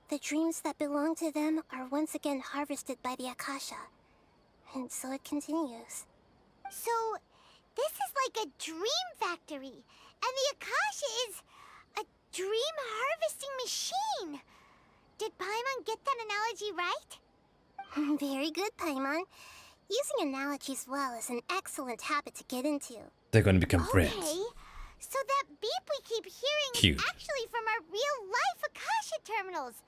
S2: The dreams that belong to them are once again harvested by the Akasha, and so it continues. So, this is like a dream factory, and the Akasha is a dream harvesting machine. Did Paimon get that analogy right? Very good, Paimon. Using analogies well is an excellent habit to get into.
S1: They're going to become friends.
S2: Okay, so that beep we keep hearing
S1: Cute.
S2: is actually from our real-life Akasha terminals.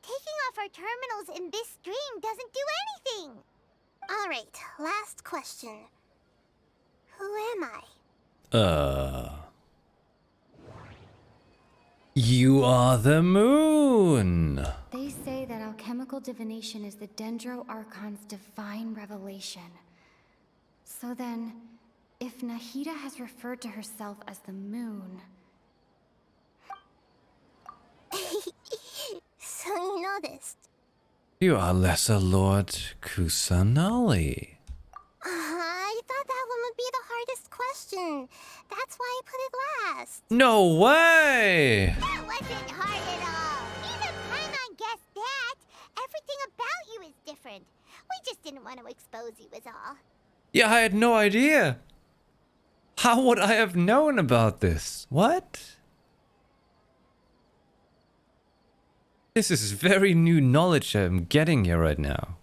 S2: Taking off our terminals in this dream doesn't do anything. All right, last question. Who am I?
S1: You are the moon.
S6: They say that alchemical divination is the Dendro Archon's divine revelation. So then, if Nahida has referred to herself as the moon...
S2: So you noticed.
S1: You are Lesser Lord Kusanali.
S2: I thought that one would be the hardest question. That's why I put it last.
S1: No way!
S2: That wasn't hard at all. Even Paimon guessed that. Everything about you is different. We just didn't want to expose you is all.
S1: Yeah, I had no idea. How would I have known about this? What? This is very new knowledge I'm getting here right now.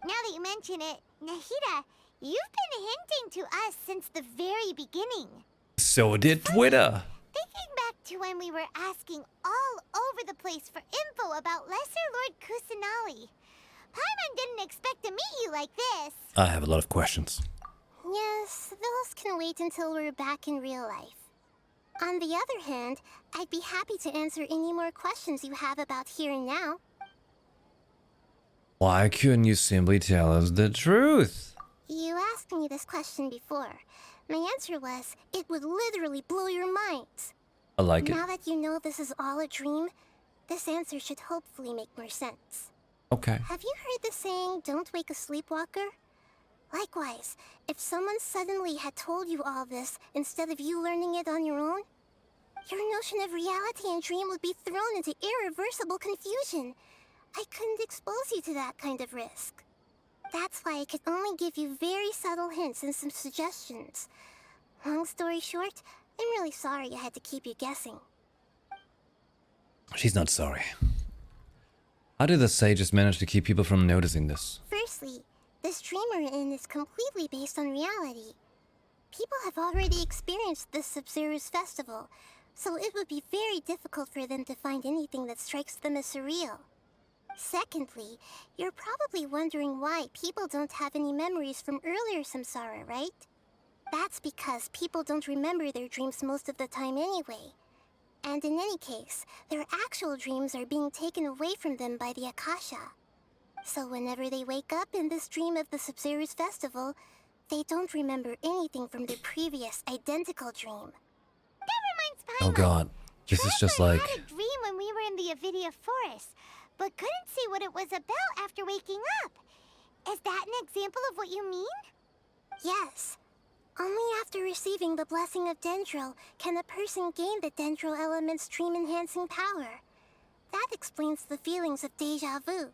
S2: Now that you mention it, Nahida, you've been hinting to us since the very beginning.
S1: So did Twitter.
S2: Thinking back to when we were asking all over the place for info about Lesser Lord Kusanali, Paimon didn't expect to meet you like this.
S1: I have a lot of questions.
S2: Yes, those can wait until we're back in real life. On the other hand, I'd be happy to answer any more questions you have about here and now.
S1: Why couldn't you simply tell us the truth?
S2: You asked me this question before. My answer was, it would literally blow your minds.
S1: I like it.
S2: Now that you know this is all a dream, this answer should hopefully make more sense.
S1: Okay.
S2: Have you heard the saying, don't wake a sleepwalker? Likewise, if someone suddenly had told you all this instead of you learning it on your own, your notion of reality and dream would be thrown into irreversible confusion. I couldn't expose you to that kind of risk. That's why I could only give you very subtle hints and some suggestions. Long story short, I'm really sorry I had to keep you guessing.
S1: She's not sorry. How did the sages manage to keep people from noticing this?
S2: Firstly, this dream we're in is completely based on reality. People have already experienced this Sub-Zero's festival, so it would be very difficult for them to find anything that strikes them as surreal. Secondly, you're probably wondering why people don't have any memories from earlier samsara, right? That's because people don't remember their dreams most of the time anyway. And in any case, their actual dreams are being taken away from them by the Akasha. So whenever they wake up in this dream of the Sub-Zero's festival, they don't remember anything from their previous identical dream. That reminds Paimon.
S1: Oh god, this is just like...
S2: I had a dream when we were in the Avidia forest, but couldn't see what it was about after waking up. Is that an example of what you mean? Yes. Only after receiving the blessing of Dendro can a person gain the Dendro element's dream-enhancing power. That explains the feelings of deja vu.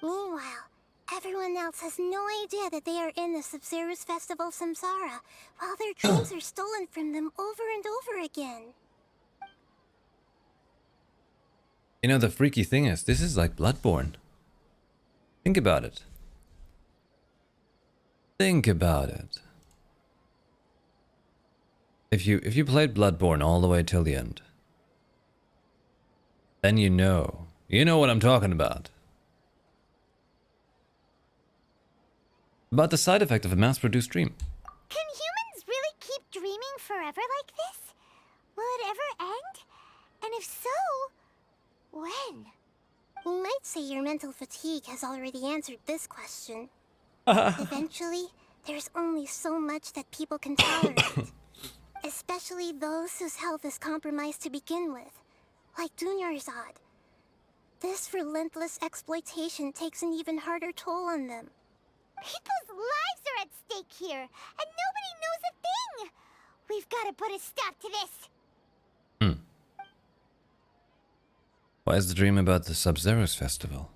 S2: Meanwhile, everyone else has no idea that they are in the Sub-Zero's festival samsara, while their dreams are stolen from them over and over again.
S1: You know, the freaky thing is, this is like Bloodborne. Think about it. Think about it. If you played Bloodborne all the way till the end, then you know what I'm talking about. About the side effect of a mass-produced dream.
S2: Can humans really keep dreaming forever like this? Will it ever end? And if so, when? You might say your mental fatigue has already answered this question. Eventually, there's only so much that people can tolerate. Especially those whose health is compromised to begin with, like Dunyarzad. This relentless exploitation takes an even harder toll on them. People's lives are at stake here, and nobody knows a thing! We've got to put a stop to this!
S1: Why is the dream about the Sub-Zero's festival?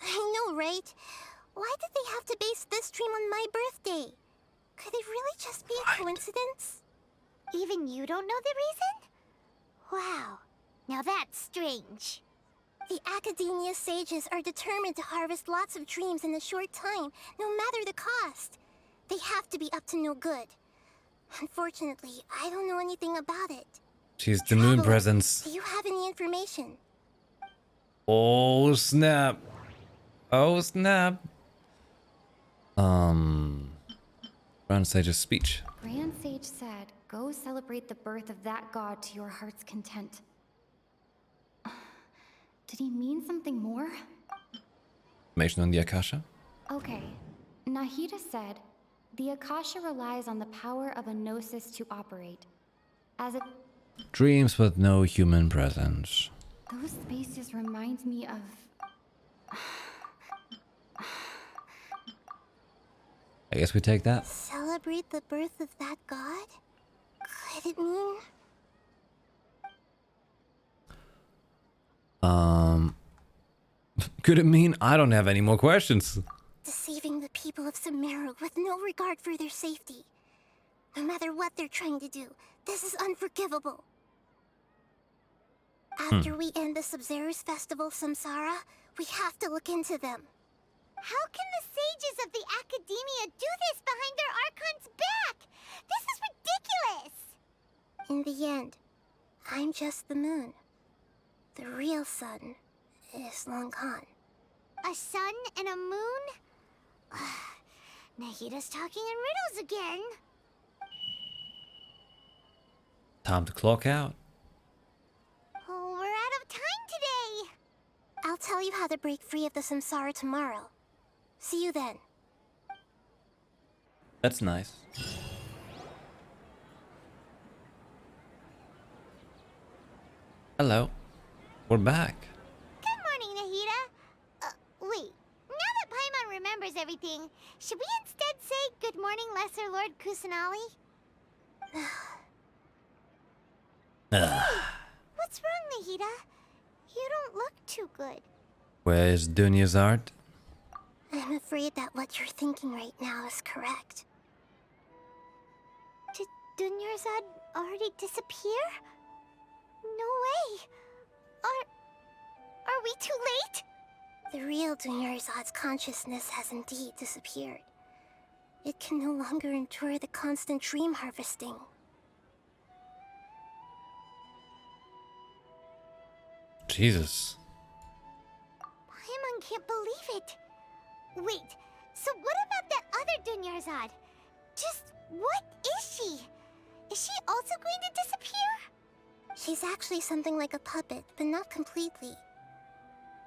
S2: I know, right? Why did they have to base this dream on my birthday? Could it really just be a coincidence? Even you don't know the reason? Wow, now that's strange. The Academia sages are determined to harvest lots of dreams in a short time, no matter the cost. They have to be up to no good. Unfortunately, I don't know anything about it.
S1: She's the moon
S2: Traveler,
S1: presence.
S2: do you have any information?
S1: Oh snap. Oh snap. Grand Sage's speech.
S6: Grand Sage said, go celebrate the birth of that god to your heart's content. Did he mean something more?
S1: Information on the Akasha?
S6: Okay. Nahida said, the Akasha relies on the power of a gnosis to operate. As it...
S1: Dreams with no human presence.
S6: Those spaces remind me of...
S1: I guess we take that.
S2: Celebrate the birth of that god? Could it mean...
S1: Could it mean I don't have any more questions?
S2: deceiving the people of Sumeru with no regard for their safety? No matter what they're trying to do, this is unforgivable. After we end the Sub-Zero's festival Samsara, we have to look into them. How can the sages of the Academia do this behind their Archon's back? This is ridiculous! In the end, I'm just the moon. The real sun is long gone. A sun and a moon? Nahida's talking in riddles again.
S1: Time to clock out.
S2: Oh, we're out of time today. I'll tell you how to break free of the Samsara tomorrow. See you then.
S1: That's nice. Hello. We're back.
S2: Good morning, Nahida. Wait. Now that Paimon remembers everything, should we instead say good morning, Lesser Lord Kusanali? What's wrong, Nahida? You don't look too good.
S1: Where is Dunya's art?
S2: I'm afraid that what you're thinking right now is correct. Did Dunyarzad already disappear? No way! Are we too late? The real Dunyarzad's consciousness has indeed disappeared. It can no longer endure the constant dream harvesting.
S1: Jesus.
S2: Paimon can't believe it. Wait, so what about that other Dunyarzad? Just what is she? Is she also going to disappear? She's actually something like a puppet, but not completely.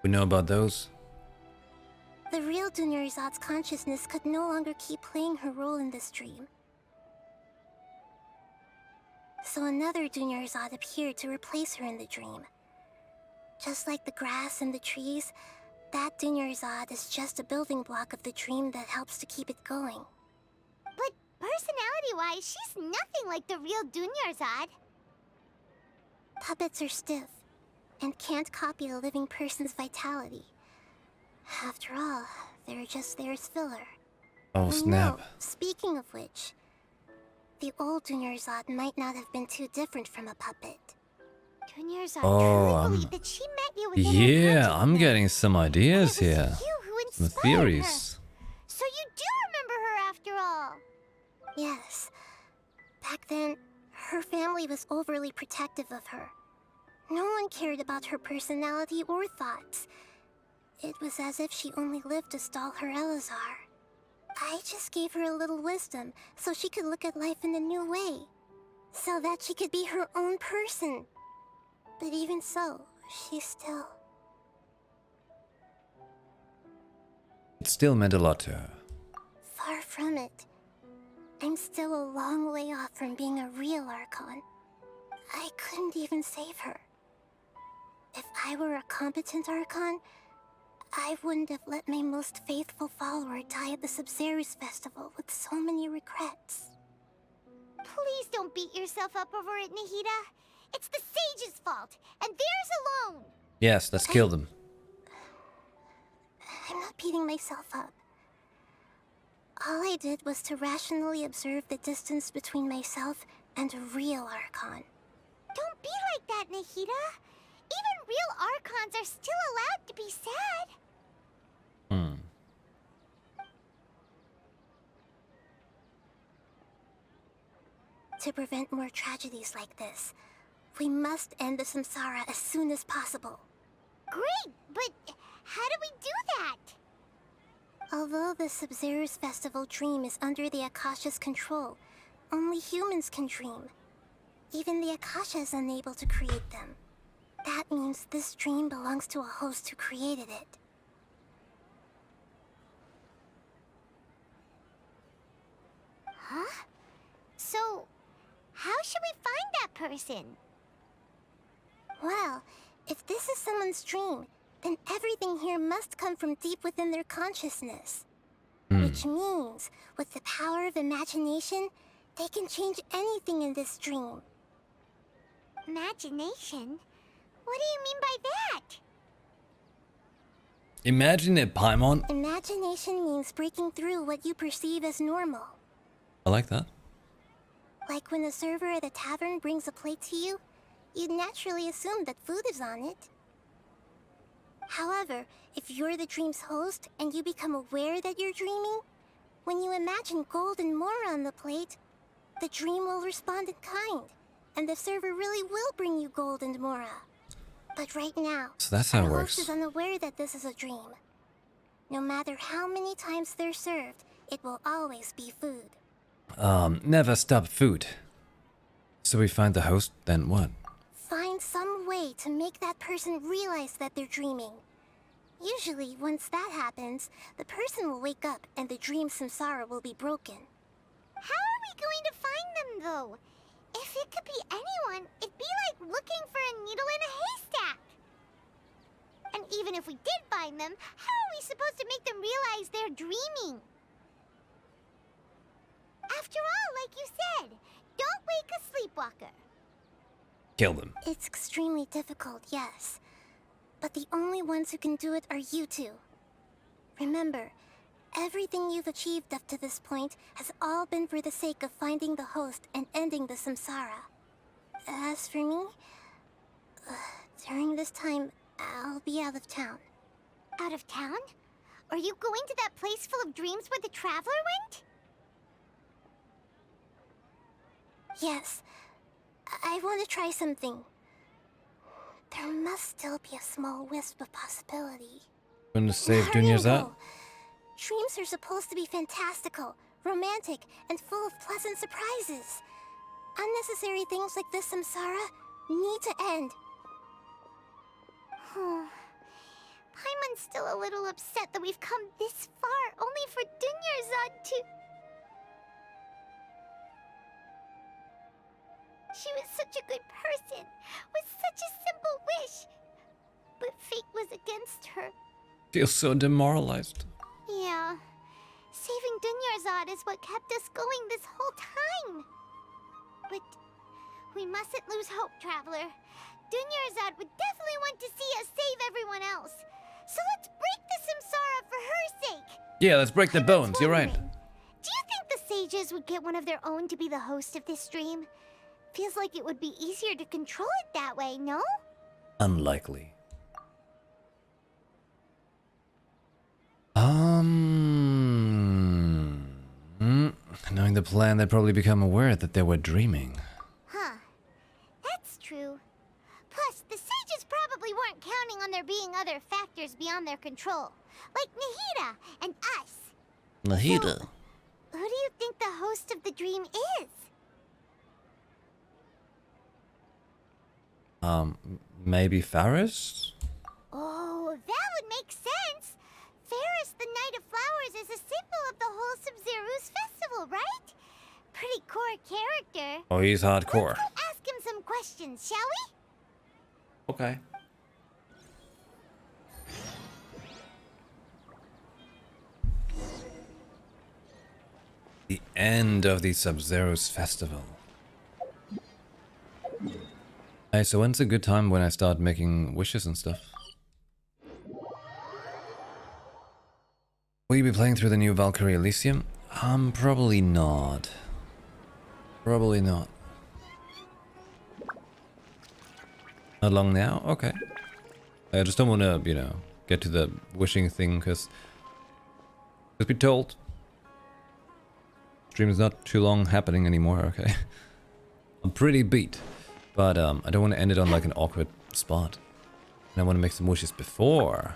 S1: We know about those?
S2: The real Dunyarzad's consciousness could no longer keep playing her role in this dream. So another Dunyarzad appeared to replace her in the dream. Just like the grass and the trees, that Dunyarzad is just a building block of the dream that helps to keep it going. But personality-wise, she's nothing like the real Dunyarzad. Puppets are stiff, and can't copy a living person's vitality. After all, they're just there as filler.
S1: Oh, snap.
S2: No, speaking of which, the old Dunyarzad might not have been too different from a puppet. Dunyarzad
S1: Oh,
S2: truly believed that she met you within her
S1: yeah, I'm
S2: consciousness.
S1: getting some ideas
S2: And it was
S1: here.
S2: you who
S1: Some
S2: inspired
S1: theories.
S2: her. So you do remember her after all. Yes. Back then, her family was overly protective of her. No one cared about her personality or thoughts. It was as if she only lived to stall her Elazar. I just gave her a little wisdom so she could look at life in a new way. So that she could be her own person. But even so, she still...
S1: It still meant a lot to her.
S2: Far from it. I'm still a long way off from being a real Archon. I couldn't even save her. If I were a competent Archon, I wouldn't have let my most faithful follower die at the Sabzeruz festival with so many regrets. Please don't beat yourself up over it, Nahida. It's the sage's fault, and theirs alone.
S1: Yes, let's kill them.
S2: I'm not beating myself up. All I did was to rationally observe the distance between myself and a real Archon. Don't be like that, Nahida. Even real Archons are still allowed to be sad. To prevent more tragedies like this, we must end the samsara as soon as possible. Great, but how do we do that? Although the Sabzeruz Festival dream is under the Akasha's control, only humans can dream. Even the Akasha is unable to create them. That means this dream belongs to a host who created it. Huh? So, how should we find that person? Well, if this is someone's dream, then everything here must come from deep within their consciousness. Which means, with the power of imagination, they can change anything in this dream. Imagination? What do you mean by that?
S1: Imagine it, Paimon.
S2: Imagination means breaking through what you perceive as normal.
S1: I like that.
S2: Like when a server at a tavern brings a plate to you, you'd naturally assume that food is on it. However, if you're the dream's host and you become aware that you're dreaming, when you imagine gold and more on the plate, the dream will respond in kind, and the server really will bring you gold and mora. But right now,
S1: So that's how it
S2: the
S1: works.
S2: host is unaware that this is a dream. No matter how many times they're served, it will always be food.
S1: Never stop food. So we find the host, then what?
S2: Find some way to make that person realize that they're dreaming. Usually, once that happens, the person will wake up and the dream samsara will be broken. How are we going to find them, though? If it could be anyone, it'd be like looking for a needle in a haystack. And even if we did find them, how are we supposed to make them realize they're dreaming? After all, like you said, don't wake a sleepwalker.
S1: Kill them.
S2: It's extremely difficult, yes. But the only ones who can do it are you two. Remember, everything you've achieved up to this point has all been for the sake of finding the host and ending the samsara. As for me, during this time, I'll be out of town. Out of town? Are you going to that place full of dreams where the traveler went? Yes. I want to try something. There must still be a small wisp of possibility.
S1: Gonna save
S2: Hurry and
S1: Dunyarzad?
S2: go. Dreams are supposed to be fantastical, romantic, and full of pleasant surprises. Unnecessary things like this samsara need to end. Paimon's still a little upset that we've come this far only for Dunyarzad to... She was such a good person, with such a simple wish. But fate was against her.
S1: Feel so demoralized.
S2: Yeah. Saving Dunyarzad is what kept us going this whole time. But we mustn't lose hope, Traveler. Dunyarzad would definitely want to see us save everyone else. So let's break the samsara for her sake.
S1: Yeah, let's break the bones. You're right.
S2: Do you think the sages would get one of their own to be the host of this stream? Feels like it would be easier to control it that way, no?
S1: Unlikely. Knowing the plan, they'd probably become aware that they were dreaming.
S2: Huh. That's true. Plus, the sages probably weren't counting on there being other factors beyond their control. Like Nahida and us.
S1: Nahida.
S2: So, who do you think the host of the dream is?
S1: Maybe Faris?
S2: Oh, that would make sense. Faris, the Knight of Flowers, is a symbol of the whole Sub-Zero's festival, right? Pretty core character.
S1: Oh, he's hardcore.
S2: Let's go ask him some questions, shall we?
S1: Okay. The end of the Sub-Zero's festival. Hey, so when's a good time when I start making wishes and stuff? Will you be playing through the new Valkyrie Elysium? Probably not. Probably not. Not long now? Okay. I just don't want to, you know, get to the wishing thing, because be told. Stream is not too long happening anymore, okay? I'm pretty beat, but I don't want to end it on like an awkward spot. And I want to make some wishes before.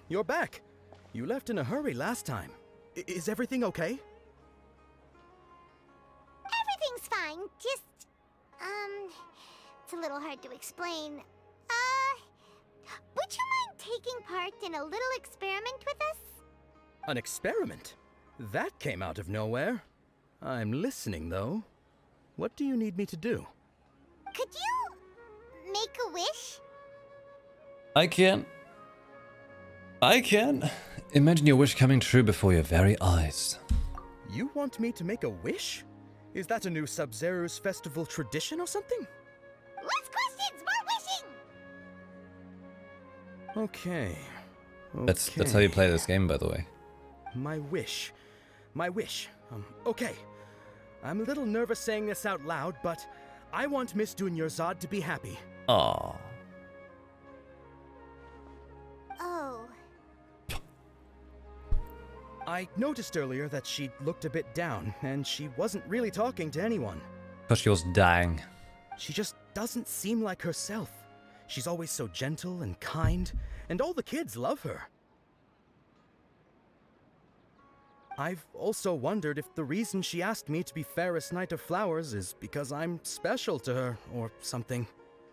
S7: You're back. You left in a hurry last time. Is everything okay?
S2: Everything's fine. Just, it's a little hard to explain. Would you mind taking part in a little experiment with us?
S7: An experiment? That came out of nowhere. I'm listening, though. What do you need me to do?
S2: Could you make a wish?
S1: I can. Imagine your wish coming true before your very eyes.
S7: You want me to make a wish? Is that a new Sub-Zero's festival tradition or something?
S2: Less questions, more wishing!
S7: Okay.
S1: That's how you play this game, by the way.
S7: My wish. Okay. I'm a little nervous saying this out loud, but I want Miss Dunyarzad to be happy.
S1: Aww.
S2: Oh.
S7: I noticed earlier that she looked a bit down, and she wasn't really talking to anyone.
S1: Because she was dying.
S7: She just doesn't seem like herself. She's always so gentle and kind, and all the kids love her. I've also wondered if the reason she asked me to be Fairest Knight of Flowers is because I'm special to her, or something.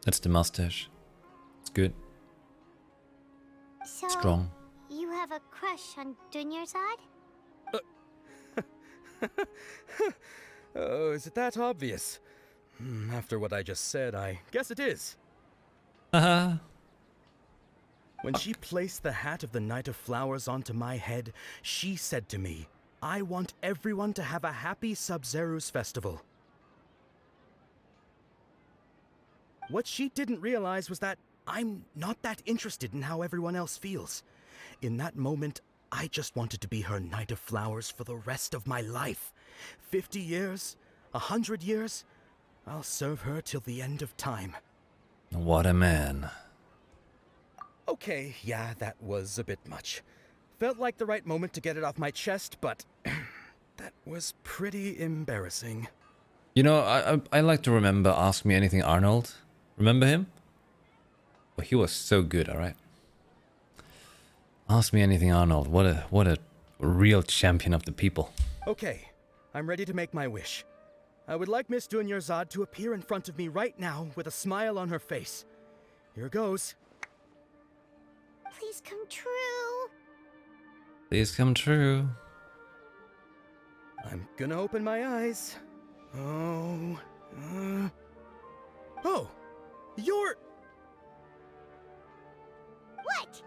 S1: That's the mustache. It's good.
S2: So,
S1: Strong.
S2: You have a crush on Dunyarzad?
S7: Oh, is it that obvious? After what I just said, I guess it is.
S1: Haha.
S7: When she placed the hat of the Knight of Flowers onto my head, she said to me, I want everyone to have a happy Sub-Zero's festival. What she didn't realize was that I'm not that interested in how everyone else feels. In that moment, I just wanted to be her Knight of Flowers for the rest of my life. 50 years, 100 years, I'll serve her till the end of time.
S1: What a man.
S7: Okay, yeah, that was a bit much. Felt like the right moment to get it off my chest, but that was pretty embarrassing.
S1: You know, I like to remember Ask Me Anything Arnold. Remember him? Well, he was so good, alright? Ask Me Anything Arnold. What a real champion of the people.
S7: Okay, I'm ready to make my wish. I would like Miss Dunyarzad to appear in front of me right now with a smile on her face. Here goes.
S2: Please come true.
S1: Please come true.
S7: I'm gonna open my eyes. Oh, you're...
S2: What?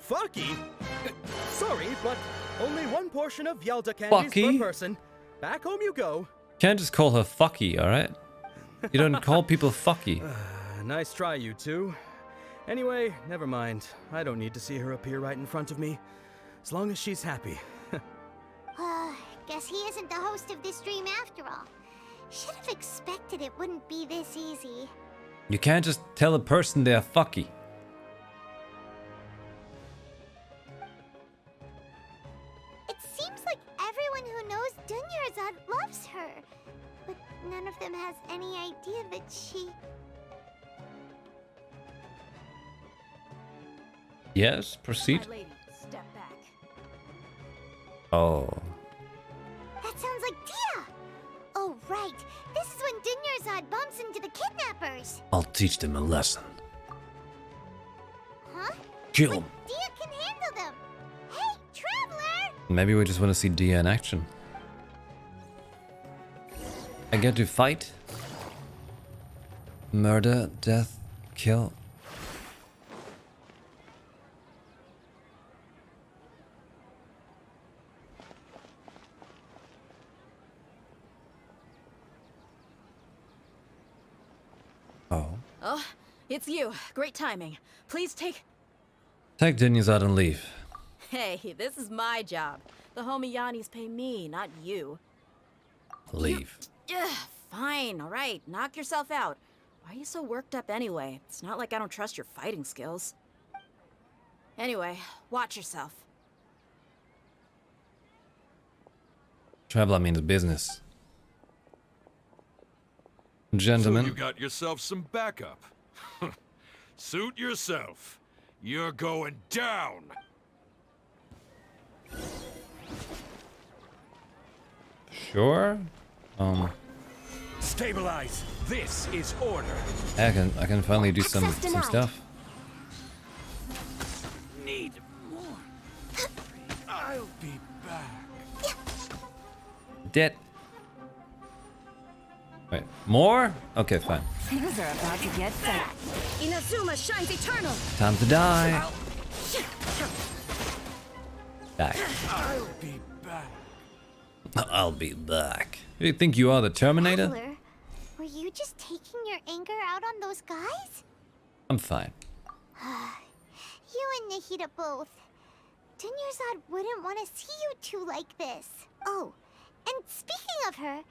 S7: Fucky? Sorry, but only one portion of Yelda candies
S1: Fucky?
S7: per person. Back home you go.
S1: Can't just call her fucky, alright? You don't call people fucky.
S7: Nice try, you two. Anyway, never mind. I don't need to see her appear right in front of me. As long as she's happy.
S2: Guess he isn't the host of this dream after all. Should have expected it wouldn't be this easy.
S1: You can't just tell a person they're fucky.
S2: It seems like everyone who knows Dunyarzad loves her. But none of them has any idea that she...
S1: Yes, proceed.
S4: My lady, step back.
S1: Oh.
S2: That sounds like Dia! Oh, right. This is when Dunyarzad bumps into the kidnappers.
S1: I'll teach them a lesson.
S2: Huh?
S1: Kill
S2: But
S1: them.
S2: Dia can handle them. Hey, Traveler!
S1: Maybe we just want to see Dia in action. I get to fight. Murder, death, kill. Oh.
S5: Oh, it's you. Great timing. Please take...
S1: Take Dunyarzad and leave.
S5: Hey, this is my job. The homie Yannis pay me, not you.
S1: Leave.
S5: Yeah, fine, alright. Knock yourself out. Why are you so worked up anyway? It's not like I don't trust your fighting skills. Anyway, watch yourself.
S1: Traveler means business. Gentlemen.
S8: So you got yourself some backup. Suit yourself. You're going down.
S1: Sure.
S8: Stabilize. This is order.
S1: I can finally do some stuff.
S8: Need more. I'll be back.
S1: Dead. Wait, more? Okay, fine.
S5: Things are about to get bad. Inazuma shines eternal!
S1: Time to die. Die.
S8: I'll be back.
S1: I'll be back. You think you are the Terminator?
S2: Traveler, were you just taking your anger out on those guys?
S1: I'm fine.
S2: You and Nahida both. Dunyarzad wouldn't want to see you two like this. Oh, and speaking of her,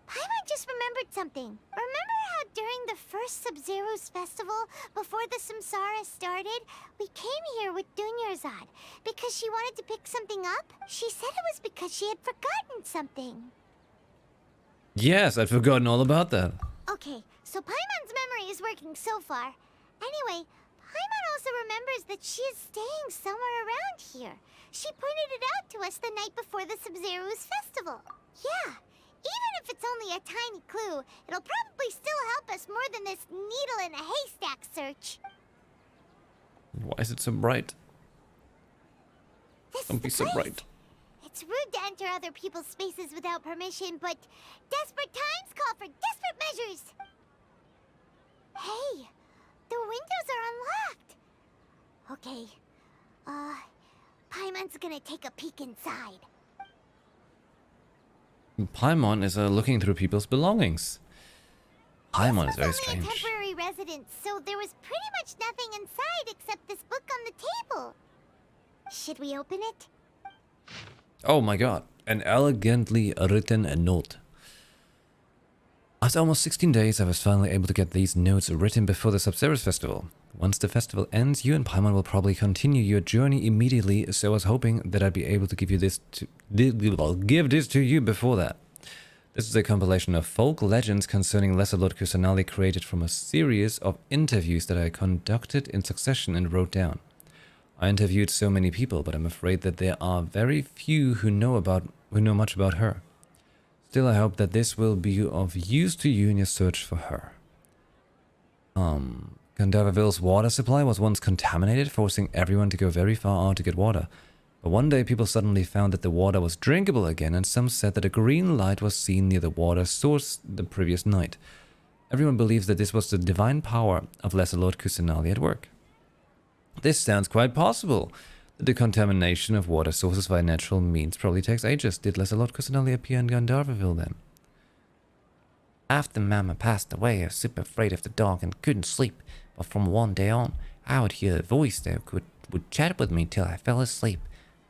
S2: Paimon just remembered something. Remember how during the first Sub-Zero's festival, before the Samsara started, we came here with Dunyarzad because she wanted to pick something up? She said it was because she had forgotten something.
S1: Yes, I'd forgotten all about that.
S2: Okay, so Paimon's memory is working so far. Anyway, Paimon also remembers that she is staying somewhere around here. She pointed it out to us the night before the Sub-Zero's festival. Yeah, even if it's only a tiny clue, it'll probably still help us more than this needle in a haystack search.
S1: Why is it so bright?
S2: This
S1: Don't
S2: is
S1: be
S2: the
S1: so
S2: place.
S1: bright.
S2: It's rude to enter other people's spaces without permission, but desperate times call for desperate measures. Hey, the windows are unlocked. Okay, Paimon's gonna take a peek inside.
S1: Paimon is looking through people's belongings. Paimon is very
S2: This was only
S1: strange.
S2: a temporary residence, so there was pretty much nothing inside except this book on the table. Should we open it?
S1: Oh my god, an elegantly written note. After almost 16 days, I was finally able to get these notes written before the Sub-Zero's festival. Once the festival ends, you and Paimon will probably continue your journey immediately, so I was hoping that I'd be able to give you this give this to you before that. This is a compilation of folk legends concerning Lesser Lord Kusanali created from a series of interviews that I conducted in succession and wrote down. I interviewed so many people, but I'm afraid that there are very few who know much about her. Still, I hope that this will be of use to you in your search for her. Gandharvaville's water supply was once contaminated, forcing everyone to go very far out to get water. But one day people suddenly found that the water was drinkable again, and some said that a green light was seen near the water source the previous night. Everyone believes that this was the divine power of Lesser Lord Kusanali at work. This sounds quite possible. The decontamination of water sources by natural means probably takes ages. Did Lesser Lord Kusanali appear in Gandharvaville then? After Mama passed away, I was super afraid of the dark and couldn't sleep. But from one day on, I would hear a voice that would chat with me till I fell asleep.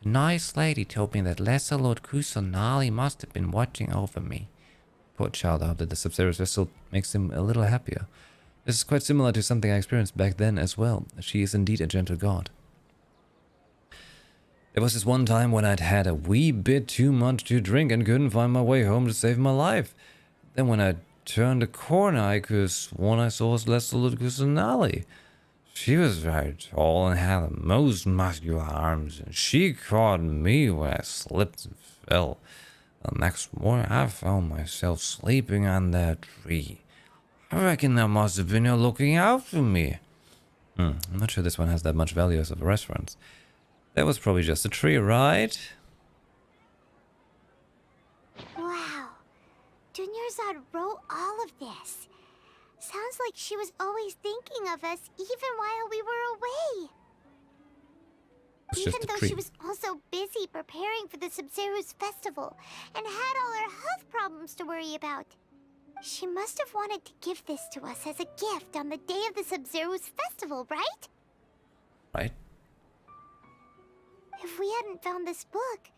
S1: Nice lady told me that Lesser Lord Kusanali must have been watching over me. Poor child, I hope that the Sub-Zero's vessel makes him a little happier. This is quite similar to something I experienced back then as well. She is indeed a gentle god. There was this one time when I'd had a wee bit too much to drink and couldn't find my way home to save my life. Then when I turned a corner, I could have sworn I saw Lesser Lord Kusanali. She was very tall and had the most muscular arms, and she caught me when I slipped and fell. The next morning, I found myself sleeping on that tree. I reckon that must have been her looking out for me. I'm not sure this one has that much value as of a restaurant. That was probably just a tree, right?
S2: Wow. Dunyarzad wrote all of this. Sounds like she was always thinking of us even while we were away. Even though she was also busy preparing for the Sub-Zero's festival and had all her health problems to worry about. She must have wanted to give this to us as a gift on the day of the Sub-Zero's festival, right?
S1: Right.
S2: If we hadn't found this book,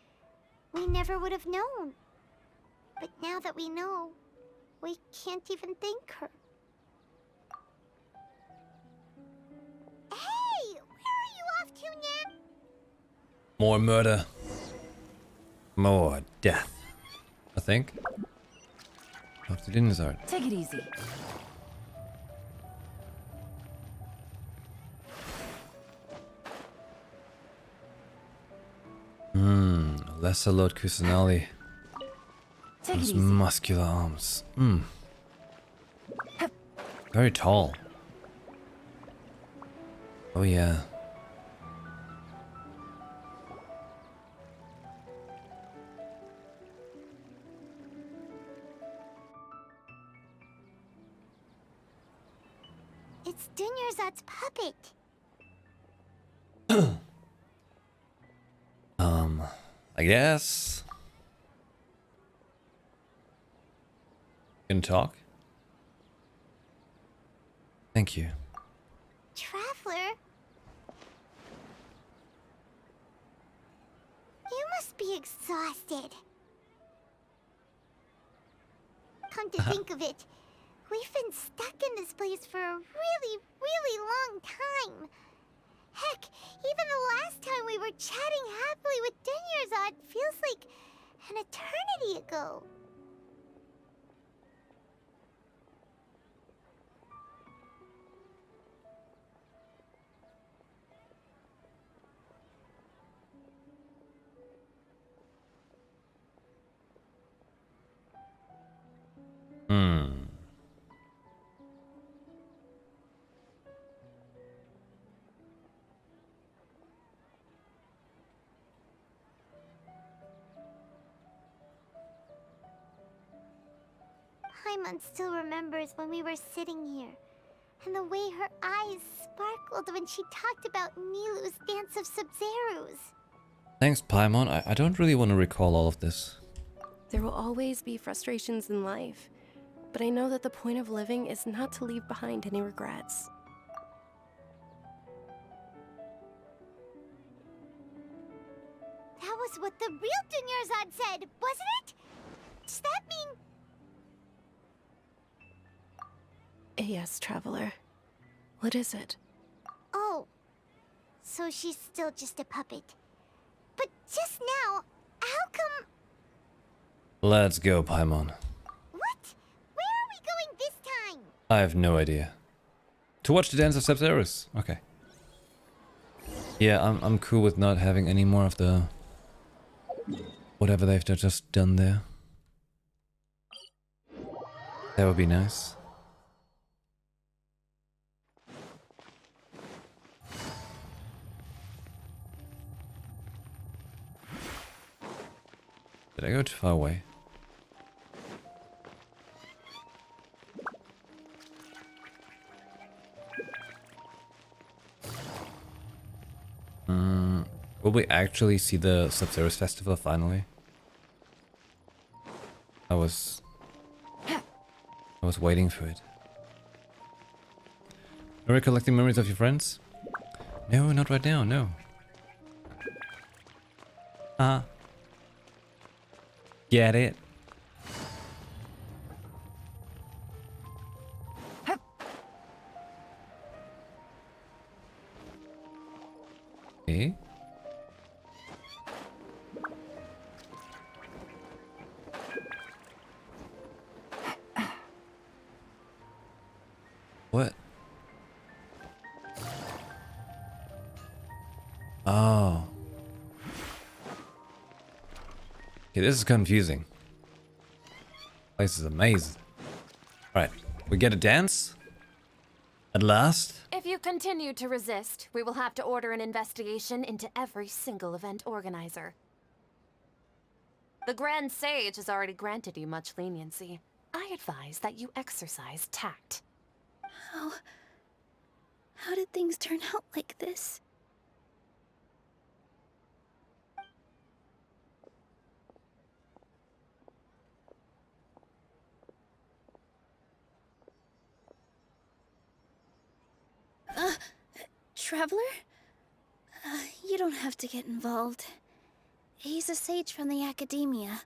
S2: we never would have known. But now that we know, we can't even thank her. Hey! Where are you off to, Nan?
S1: More murder. More death. I think. Off to Dinazard.
S4: Take it easy.
S1: Lesser Lord Kusanali.
S4: Take it
S1: Those
S4: easy.
S1: muscular arms. Very tall. Oh yeah.
S2: It's Dunyarzad's puppet.
S1: I guess. Can talk? Thank you.
S2: Traveler? You must be exhausted. Come to think of it, we've been stuck in this place for a really, really long time. Heck, even the last time we were chatting happily with Dunyarzad feels like an eternity ago. Paimon still remembers when we were sitting here, and the way her eyes sparkled when she talked about Nilu's Dance of Sub-Zeros.
S1: Thanks, Paimon. I don't really want to recall all of this.
S3: There will always be frustrations in life, but I know that the point of living is not to leave behind any regrets.
S2: That was what the real Dunyarzad said, wasn't it? Does that mean...
S3: Yes, Traveler. What is it?
S2: Oh, so she's still just a puppet. But just now, how come...
S1: Let's go, Paimon.
S2: What? Where are we going this time?
S1: I have no idea. To watch the Dance of Sub-Zeros. Okay. Yeah, I'm cool with not having any more of the... whatever they've just done there. That would be nice. Did I go too far away? Will we actually see the Sub-Zero's festival finally? I was waiting for it. Are you collecting memories of your friends? No, not right now, no. Get it? Okay. What? Oh. Okay, this is confusing. Place is amazing. Alright, we get a dance? At last?
S3: If you continue to resist, we will have to order an investigation into every single event organizer. The Grand Sage has already granted you much leniency. I advise that you exercise tact.
S9: How did things turn out like this? Traveler? You don't have to get involved. He's a sage from the academia.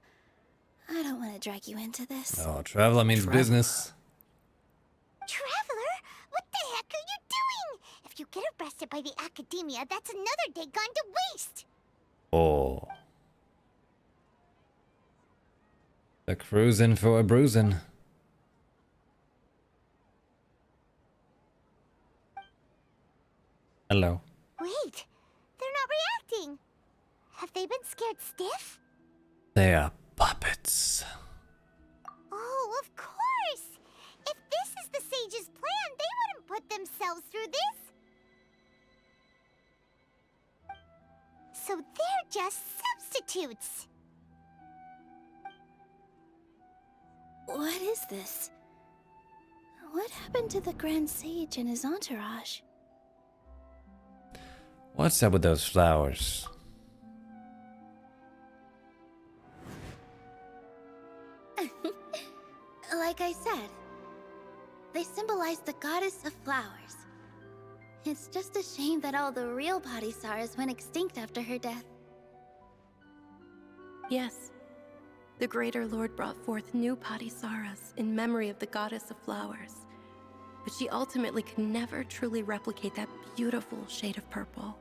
S9: I don't want to drag you into this.
S1: Oh, traveler means business.
S2: Traveler? What the heck are you doing? If you get arrested by the academia, that's another day gone to waste.
S1: Oh. The cruising for a bruising. Hello.
S2: Wait, they're not reacting. Have they been scared stiff?
S1: They are puppets.
S2: Oh, of course! If this is the sage's plan, they wouldn't put themselves through this. So they're just substitutes.
S9: What is this? What happened to the Grand Sage and his entourage?
S1: What's up with those flowers?
S9: Like I said, they symbolize the goddess of flowers. It's just a shame that all the real Padisaras went extinct after her death.
S3: Yes. The Greater Lord brought forth new Padisaras in memory of the goddess of flowers. But she ultimately could never truly replicate that beautiful shade of purple.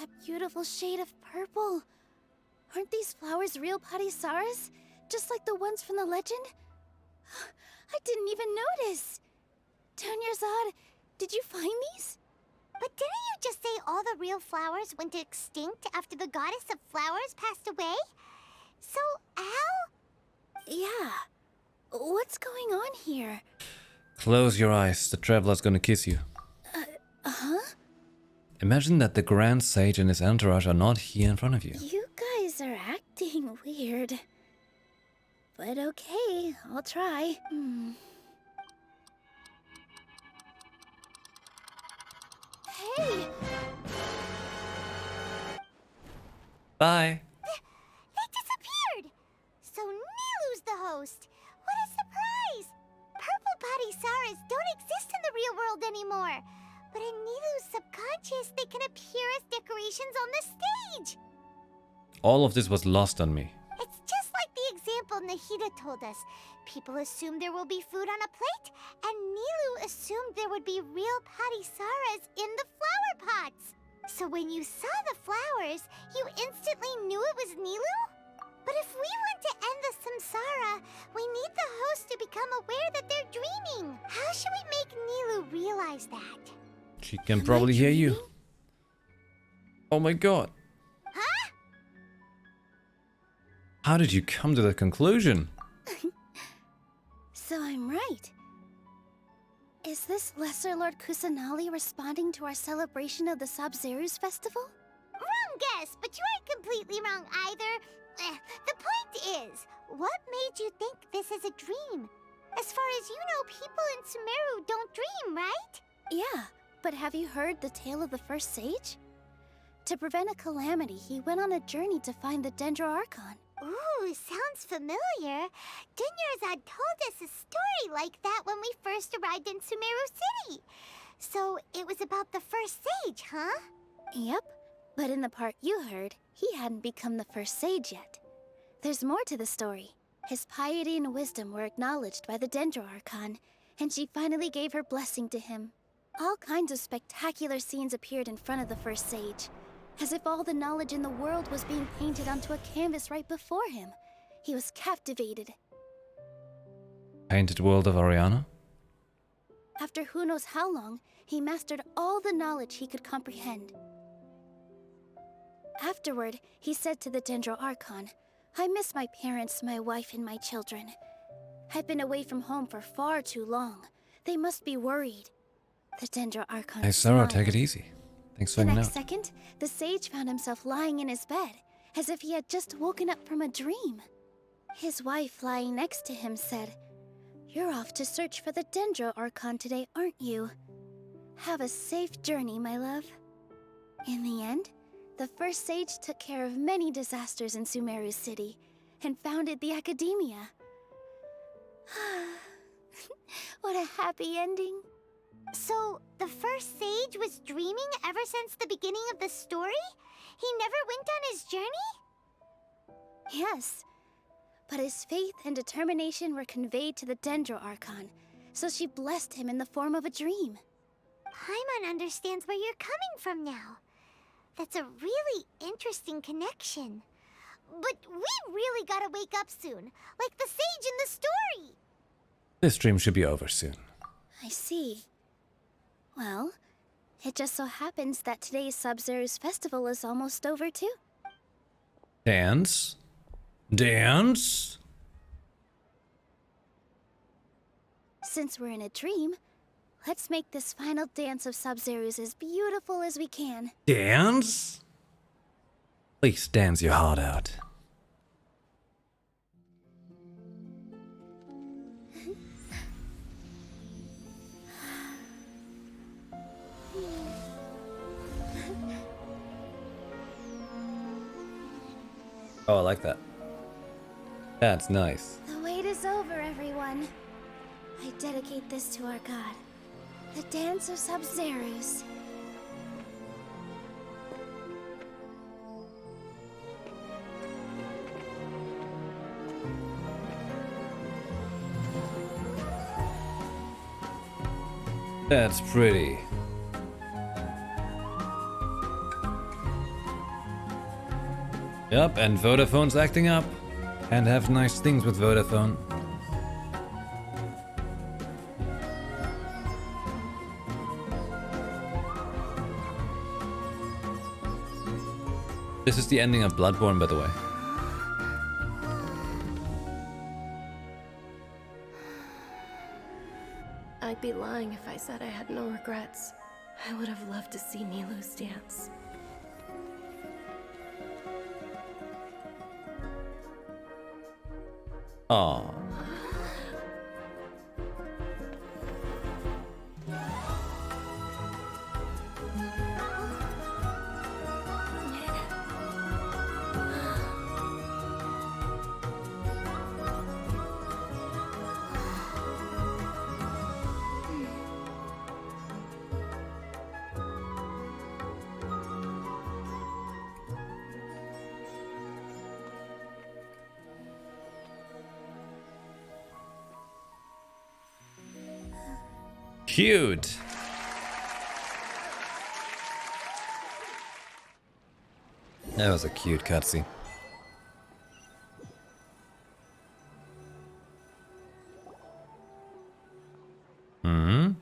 S9: That beautiful shade of purple. Aren't these flowers real Padisaras? Just like the ones from the legend? I didn't even notice. Dunyarzad, did you find these?
S2: But didn't you just say all the real flowers went extinct after the goddess of flowers passed away? So, how?
S9: Yeah. What's going on here?
S1: Close your eyes. The traveler's gonna kiss you.
S9: Huh?
S1: Imagine that the Grand Sage and his entourage are not here in front of you.
S9: You guys are acting weird. But okay, I'll try. Hey!
S1: Bye.
S2: They disappeared! So Nilu's the host. What a surprise! Purple Padisaras don't exist in the real world anymore. But in Nilu's subconscious, they can appear as decorations on the stage.
S1: All of this was lost on me.
S2: It's just like the example Nahida told us. People assumed there will be food on a plate, and Nilu assumed there would be real Padisaras in the flower pots. So when you saw the flowers, you instantly knew it was Nilu? But if we want to end the samsara, we need the host to become aware that they're dreaming. How should we make Nilu realize that?
S1: She can probably hear you. Oh my god.
S2: Huh?
S1: How did you come to that conclusion?
S9: So I'm right. Is this Lesser Lord Kusanali responding to our celebration of the Sabzeruz festival?
S2: Wrong guess, but you aren't completely wrong either. The point is, what made you think this is a dream? As far as you know, people in Sumeru don't dream, right?
S9: Yeah, but have you heard the tale of the first sage? To prevent a calamity, he went on a journey to find the Dendro Archon.
S2: Ooh, sounds familiar. Dunyarzad told us a story like that when we first arrived in Sumeru City. So it was about the first sage, huh?
S9: Yep, but in the part you heard, he hadn't become the first sage yet. There's more to the story. His piety and wisdom were acknowledged by the Dendro Archon, and she finally gave her blessing to him. All kinds of spectacular scenes appeared in front of the first sage, as if all the knowledge in the world was being painted onto a canvas right before him. He was captivated.
S1: Painted world of Oriana?
S9: After who knows how long, he mastered all the knowledge he could comprehend. Afterward, he said to the Dendro Archon, "I miss my parents, my wife, and my children. I've been away from home for far too long. They must be worried." The Dendro Archon
S1: Hey, Sarah,
S9: smiled.
S1: take it easy. Thanks for
S9: The
S1: hanging
S9: next
S1: out.
S9: second, the sage found himself lying in his bed, as if he had just woken up from a dream. His wife, lying next to him, said, "You're off to search for the Dendro Archon today, aren't you? Have a safe journey, my love." In the end, the first sage took care of many disasters in Sumeru City and founded the Academia. What a happy ending.
S2: So, the first sage was dreaming ever since the beginning of the story? He never went on his journey?
S9: Yes, but his faith and determination were conveyed to the Dendro Archon, so she blessed him in the form of a dream.
S2: Paimon understands where you're coming from now. That's a really interesting connection. But we really gotta wake up soon, like the sage in the story.
S1: This stream should be over soon.
S9: I see. Well, it just so happens that today's Sub-Zero's festival is almost over too.
S1: Dance? Dance?
S9: Since we're in a dream, let's make this final dance of Sub-Zero's as beautiful as we can.
S1: Dance? Please dance your heart out. Oh, I like that. That's nice.
S9: The wait is over, everyone. I dedicate this to our god, the dance of Sub-Zero's.
S1: That's pretty. Yup, and Vodafone's acting up. And have nice things with Vodafone. This is the ending of Bloodborne, by the way.
S10: I'd be lying if I said I had no regrets. I would have loved to see Milu's dance.
S1: Aww. Cute. That was a cute cutscene. Hmm?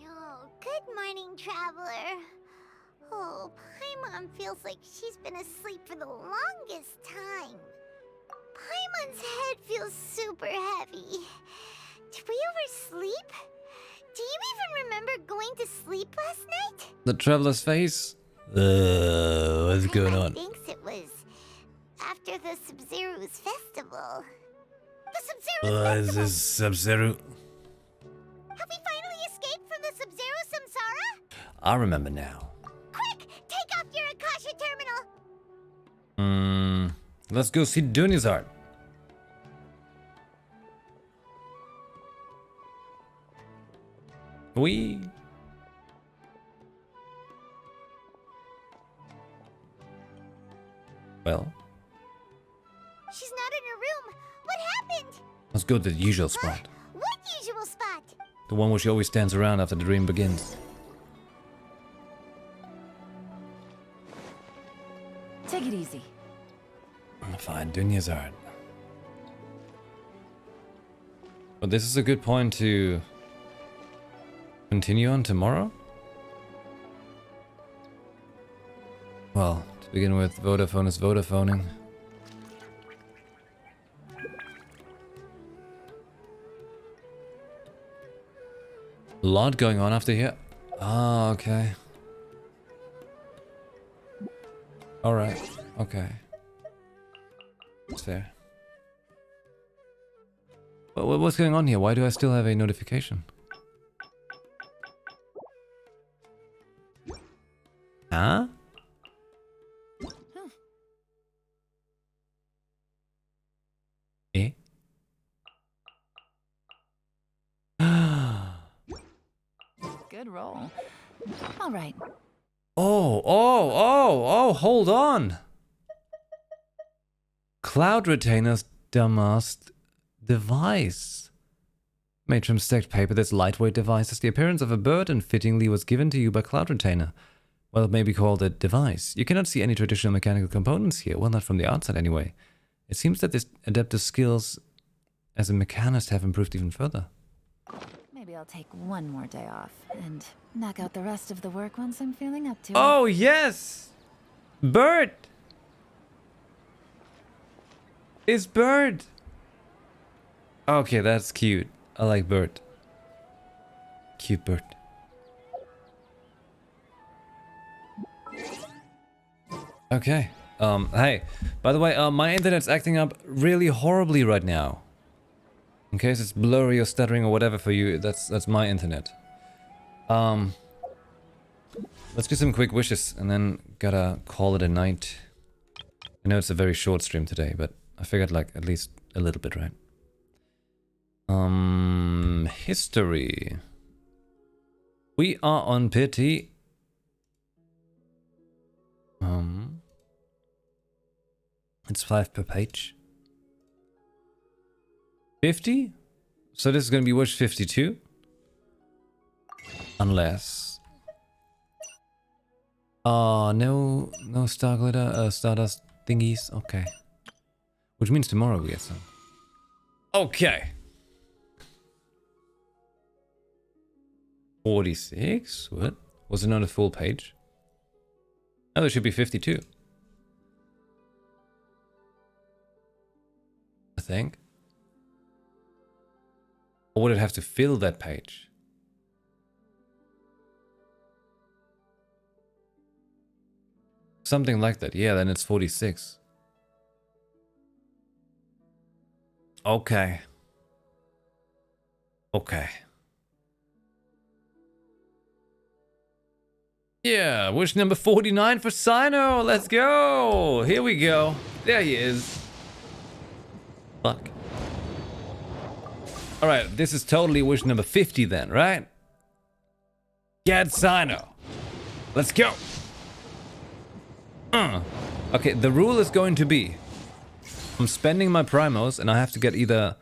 S2: Oh, good morning, traveler. Oh, Paimon feels like she's been asleep for the longest time. Paimon's head feels super heavy. Did we oversleep? Do you even remember going to sleep last night?
S1: The traveler's face? What's going on?
S2: Thinks it was after the Sub-Zero's festival. The Sub-Zero's festival!
S1: Is this Sub-Zero?
S2: Have we finally escaped from the Sub-Zero Samsara?
S1: I remember now.
S2: Quick! Take off your Akasha terminal!
S1: Let's go see Dunizard. We. Well.
S2: She's not in her room. What happened?
S1: Let's go to the usual spot.
S2: What usual spot?
S1: The one where she always stands around after the dream begins.
S11: Take it easy.
S1: Fine, Dunizard. But this is a good point to continue on tomorrow? Well, to begin with, Vodafone is Vodaphoning. A lot going on after here. Ah, okay. Alright, okay. That's fair. But what's going on here? Why do I still have a notification? Huh? Eh?
S11: Good roll. All right.
S1: Oh, hold on. Cloud Retainer's dumbass device. Made from stacked paper, this lightweight device has the appearance of a bird and fittingly was given to you by Cloud Retainer. Well, it may be called a device. You cannot see any traditional mechanical components here. Well, not from the outside anyway. It seems that this adaptive skills as a mechanist have improved even further.
S11: Maybe I'll take one more day off and knock out the rest of the work once I'm feeling up to it.
S1: Oh, yes! Bird! It's Bird! Okay, that's cute. I like Bird. Cute Bird. Okay. Hey, by the way, my internet's acting up really horribly right now. In case it's blurry or stuttering or whatever for you, that's my internet. Let's do some quick wishes and then gotta call it a night. I know it's a very short stream today, but I figured like at least a little bit, right? History. We are on pity. It's 5 per page. 50? So this is gonna be wish 52? Unless... no star glitter, stardust thingies, okay. Which means tomorrow we get some. Okay. 46? What? Was it not a full page? Oh, there should be 52. I think. Or would it have to fill that page? Something like that. Yeah, then it's 46. Okay. Okay. Yeah, wish number 49 for Sino. Let's go. Here we go. There he is. Fuck. Alright, this is totally wish number 50 then, right? Get Sino. Let's go. Okay, the rule is going to be I'm spending my primos and I have to get either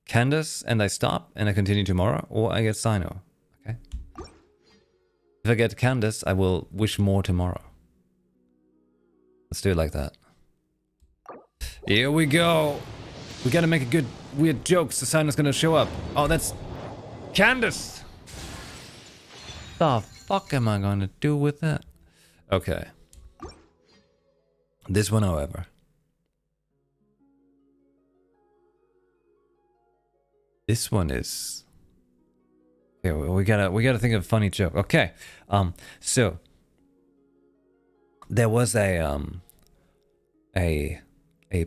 S1: Candace and I stop and I continue tomorrow, or I get Sino. Okay? If I get Candace, I will wish more tomorrow. Let's do it like that. Here we go. We gotta make a good weird joke so Sino's gonna show up. Oh, that's Candace! The fuck am I gonna do with that? Okay. This one, however. This one is... Okay, we gotta think of a funny joke. Okay, so... There was a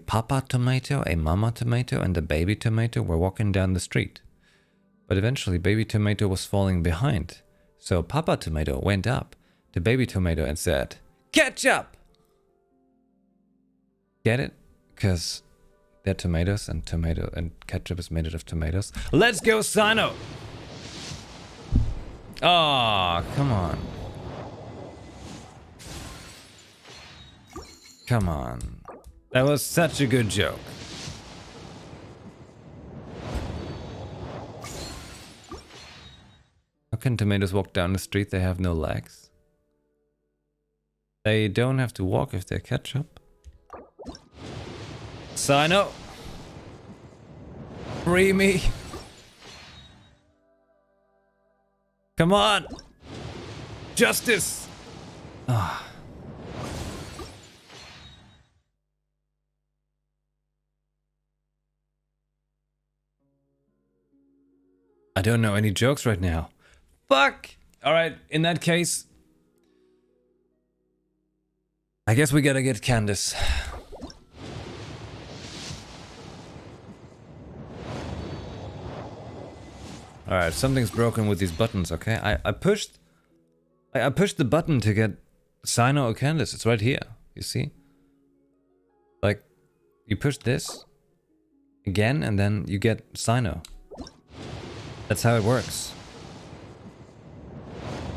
S1: papa tomato, a mama tomato, and a baby tomato were walking down the street. But eventually, baby tomato was falling behind. So papa tomato went up to baby tomato and said, "Catch up!" Get it? Because they're tomatoes and tomato and ketchup is made out of tomatoes. Let's go, Sino! Oh, come on. Come on. That was such a good joke. How can tomatoes walk down the street? They have no legs. They don't have to walk if they're ketchup. Sino! Free me! Come on! Justice! Ah. I don't know any jokes right now. Fuck! Alright, in that case... I guess we gotta get Candace. Alright, something's broken with these buttons, okay? I pushed the button to get Sino or Candace. It's right here, you see? Like, you push this again and then you get Sino. That's how it works.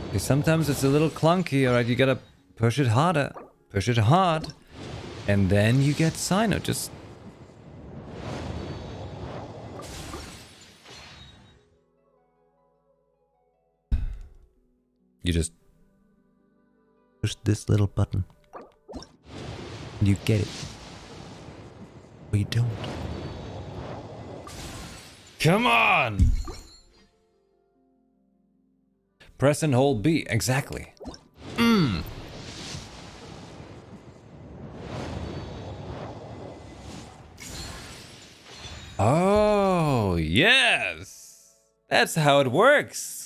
S1: Okay, sometimes it's a little clunky, alright? You gotta push it harder. Push it hard. And then you get Sino. Just... You just push this little button. And you get it. Or you don't. Come on! Press and hold B. Exactly. Oh, yes! That's how it works!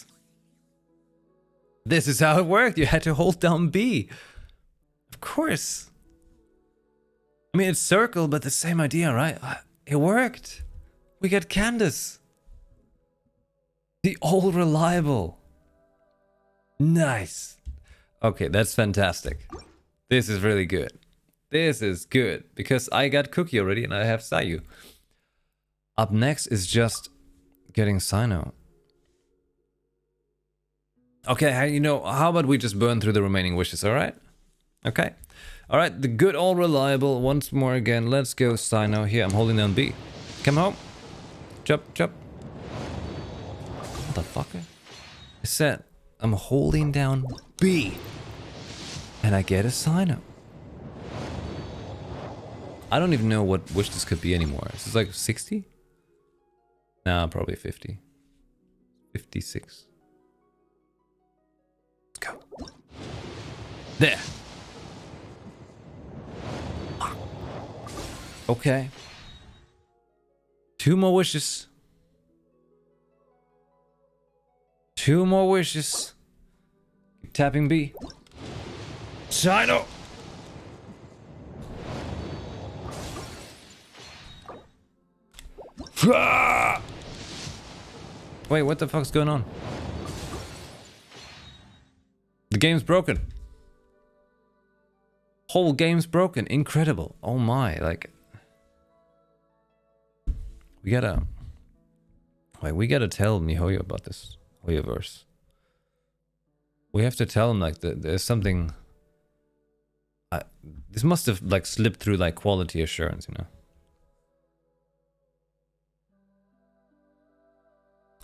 S1: This is how it worked. You had to hold down B. Of course. I mean, it's circle, but the same idea, right? It worked. We get Candace. The all reliable. Nice. Okay, that's fantastic. This is really good. This is good. Because I got Cookie already and I have Sayu. Up next is just getting Sino. Okay, you know, how about we just burn through the remaining wishes, alright? Okay. Alright, the good all reliable. Once more again, let's go Sino. Here, I'm holding down B. Come home. Jump, jump. Motherfucker. I said, I'm holding down B. And I get a Sino. I don't even know what wish this could be anymore. Is this like 60? Nah, probably 50. 56. Let's go. There. Okay. 2 more wishes. 2 more wishes. Keep tapping B. Sino! Wait, what the fuck's going on? The game's broken. Whole game's broken. Incredible. Oh my, like... We gotta tell MiHoYo about this HoYoverse. We have to tell him, like, there's something... this must have, like, slipped through, like, quality assurance, you know?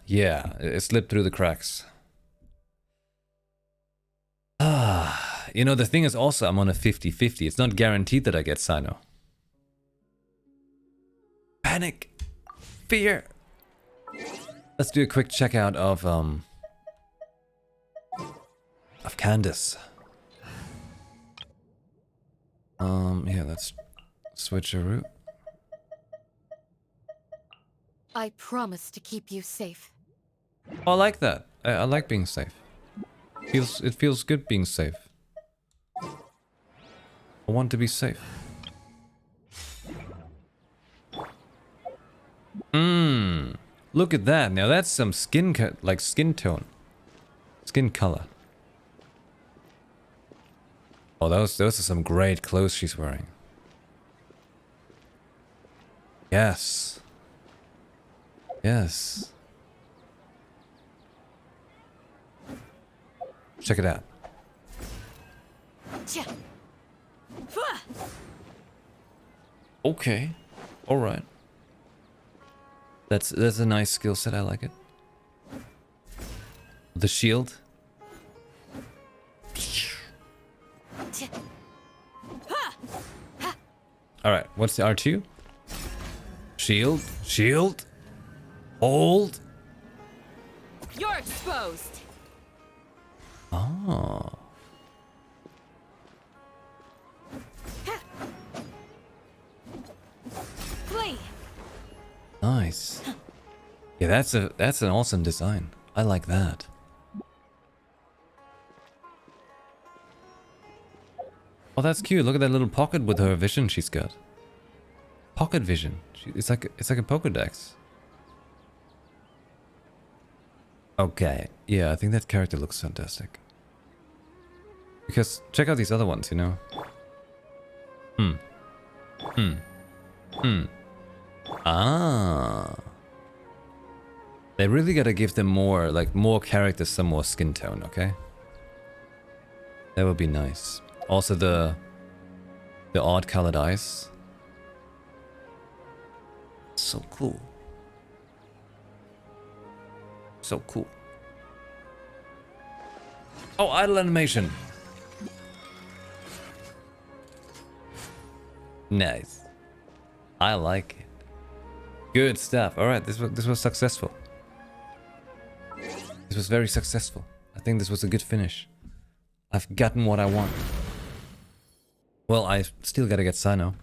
S1: Yeah, it slipped through the cracks. You know, the thing is also I'm on a 50-50. It's not guaranteed that I get Sino. Panic. Fear. Let's do a quick checkout of Candace. Yeah, let's switch a route.
S3: I promise to keep you safe.
S1: Oh, I like that. I like being safe. It feels good being safe. I want to be safe. Look at that. Now that's some skin tone. Skin color. Oh, those are some great clothes she's wearing. Yes. Yes. Check it out. Okay. All right. That's a nice skill set. I like it. The shield. All right. What's the R2? Shield. Shield. Hold.
S3: You're exposed.
S1: Oh.
S3: Flee.
S1: Nice. Yeah, that's an awesome design. I like that. Oh, that's cute. Look at that little pocket with her vision she's got. Pocket vision. It's like a Pokédex. Okay. Yeah, I think that character looks fantastic. Because check out these other ones, you know. Ah. They really gotta give them more, like, more characters, some more skin tone, okay? That would be nice. Also the odd colored eyes. So cool. So cool. Oh, idle animation. Nice. I like it. Good stuff. All right, this was successful. This was very successful. I think this was a good finish. I've gotten what I want. Well, I still gotta get Sino.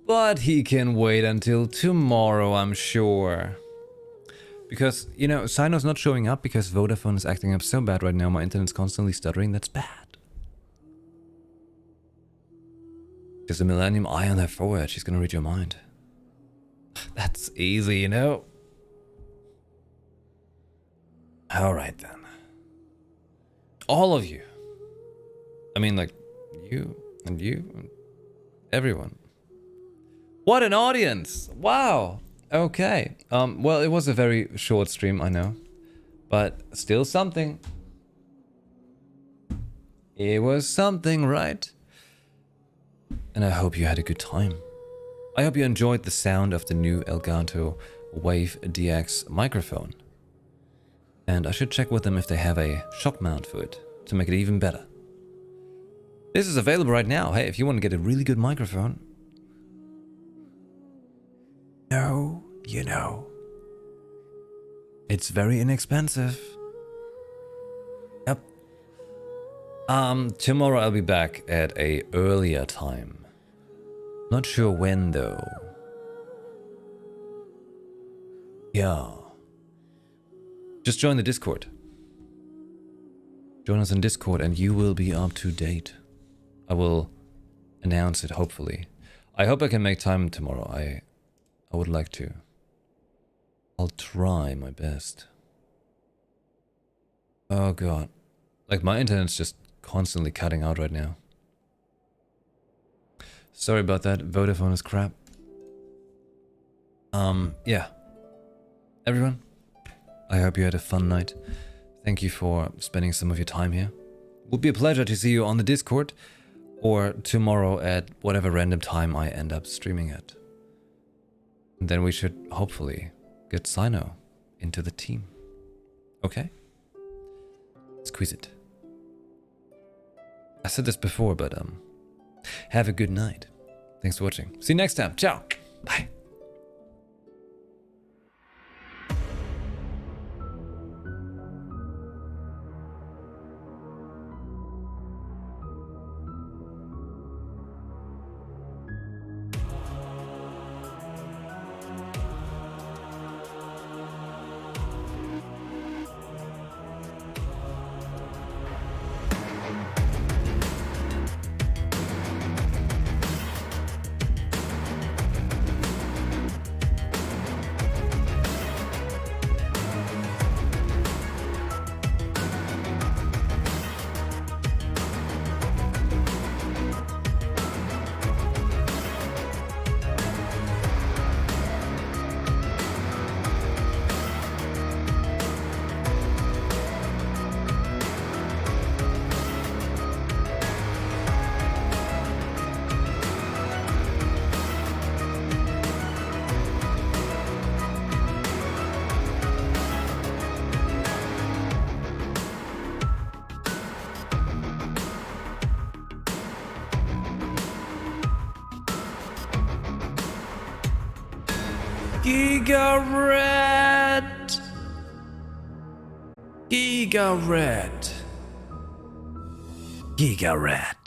S1: But he can wait until tomorrow, I'm sure. Because, you know, Sino's not showing up because Vodafone is acting up so bad right now. My internet's constantly stuttering. That's bad. There's a Millennium Eye on her forehead. She's gonna read your mind. That's easy, you know? Alright then. All of you. I mean, like, you and everyone. What an audience! Wow! Okay. Well, it was a very short stream, I know. But still something. It was something, right? And I hope you had a good time. I hope you enjoyed the sound of the new Elgato Wave DX microphone. And I should check with them if they have a shock mount for it, to make it even better. This is available right now. Hey, if you want to get a really good microphone. No, you know. It's very inexpensive. Yep. Tomorrow I'll be back at a earlier time. Not sure when though. Yeah. Just join the Discord. Join us in Discord and you will be up to date. I will announce it hopefully. I hope I can make time tomorrow. I would like to. I'll try my best. Oh god. Like my internet's just constantly cutting out right now. Sorry about that. Vodafone is crap. Yeah. Everyone, I hope you had a fun night. Thank you for spending some of your time here. Would be a pleasure to see you on the Discord or tomorrow at whatever random time I end up streaming at. And then we should hopefully get Sino into the team. Okay? Squeeze it. I said this before, but have a good night. Thanks for watching. See you next time. Ciao. Bye. Giga Red! Giga Red. Giga Red.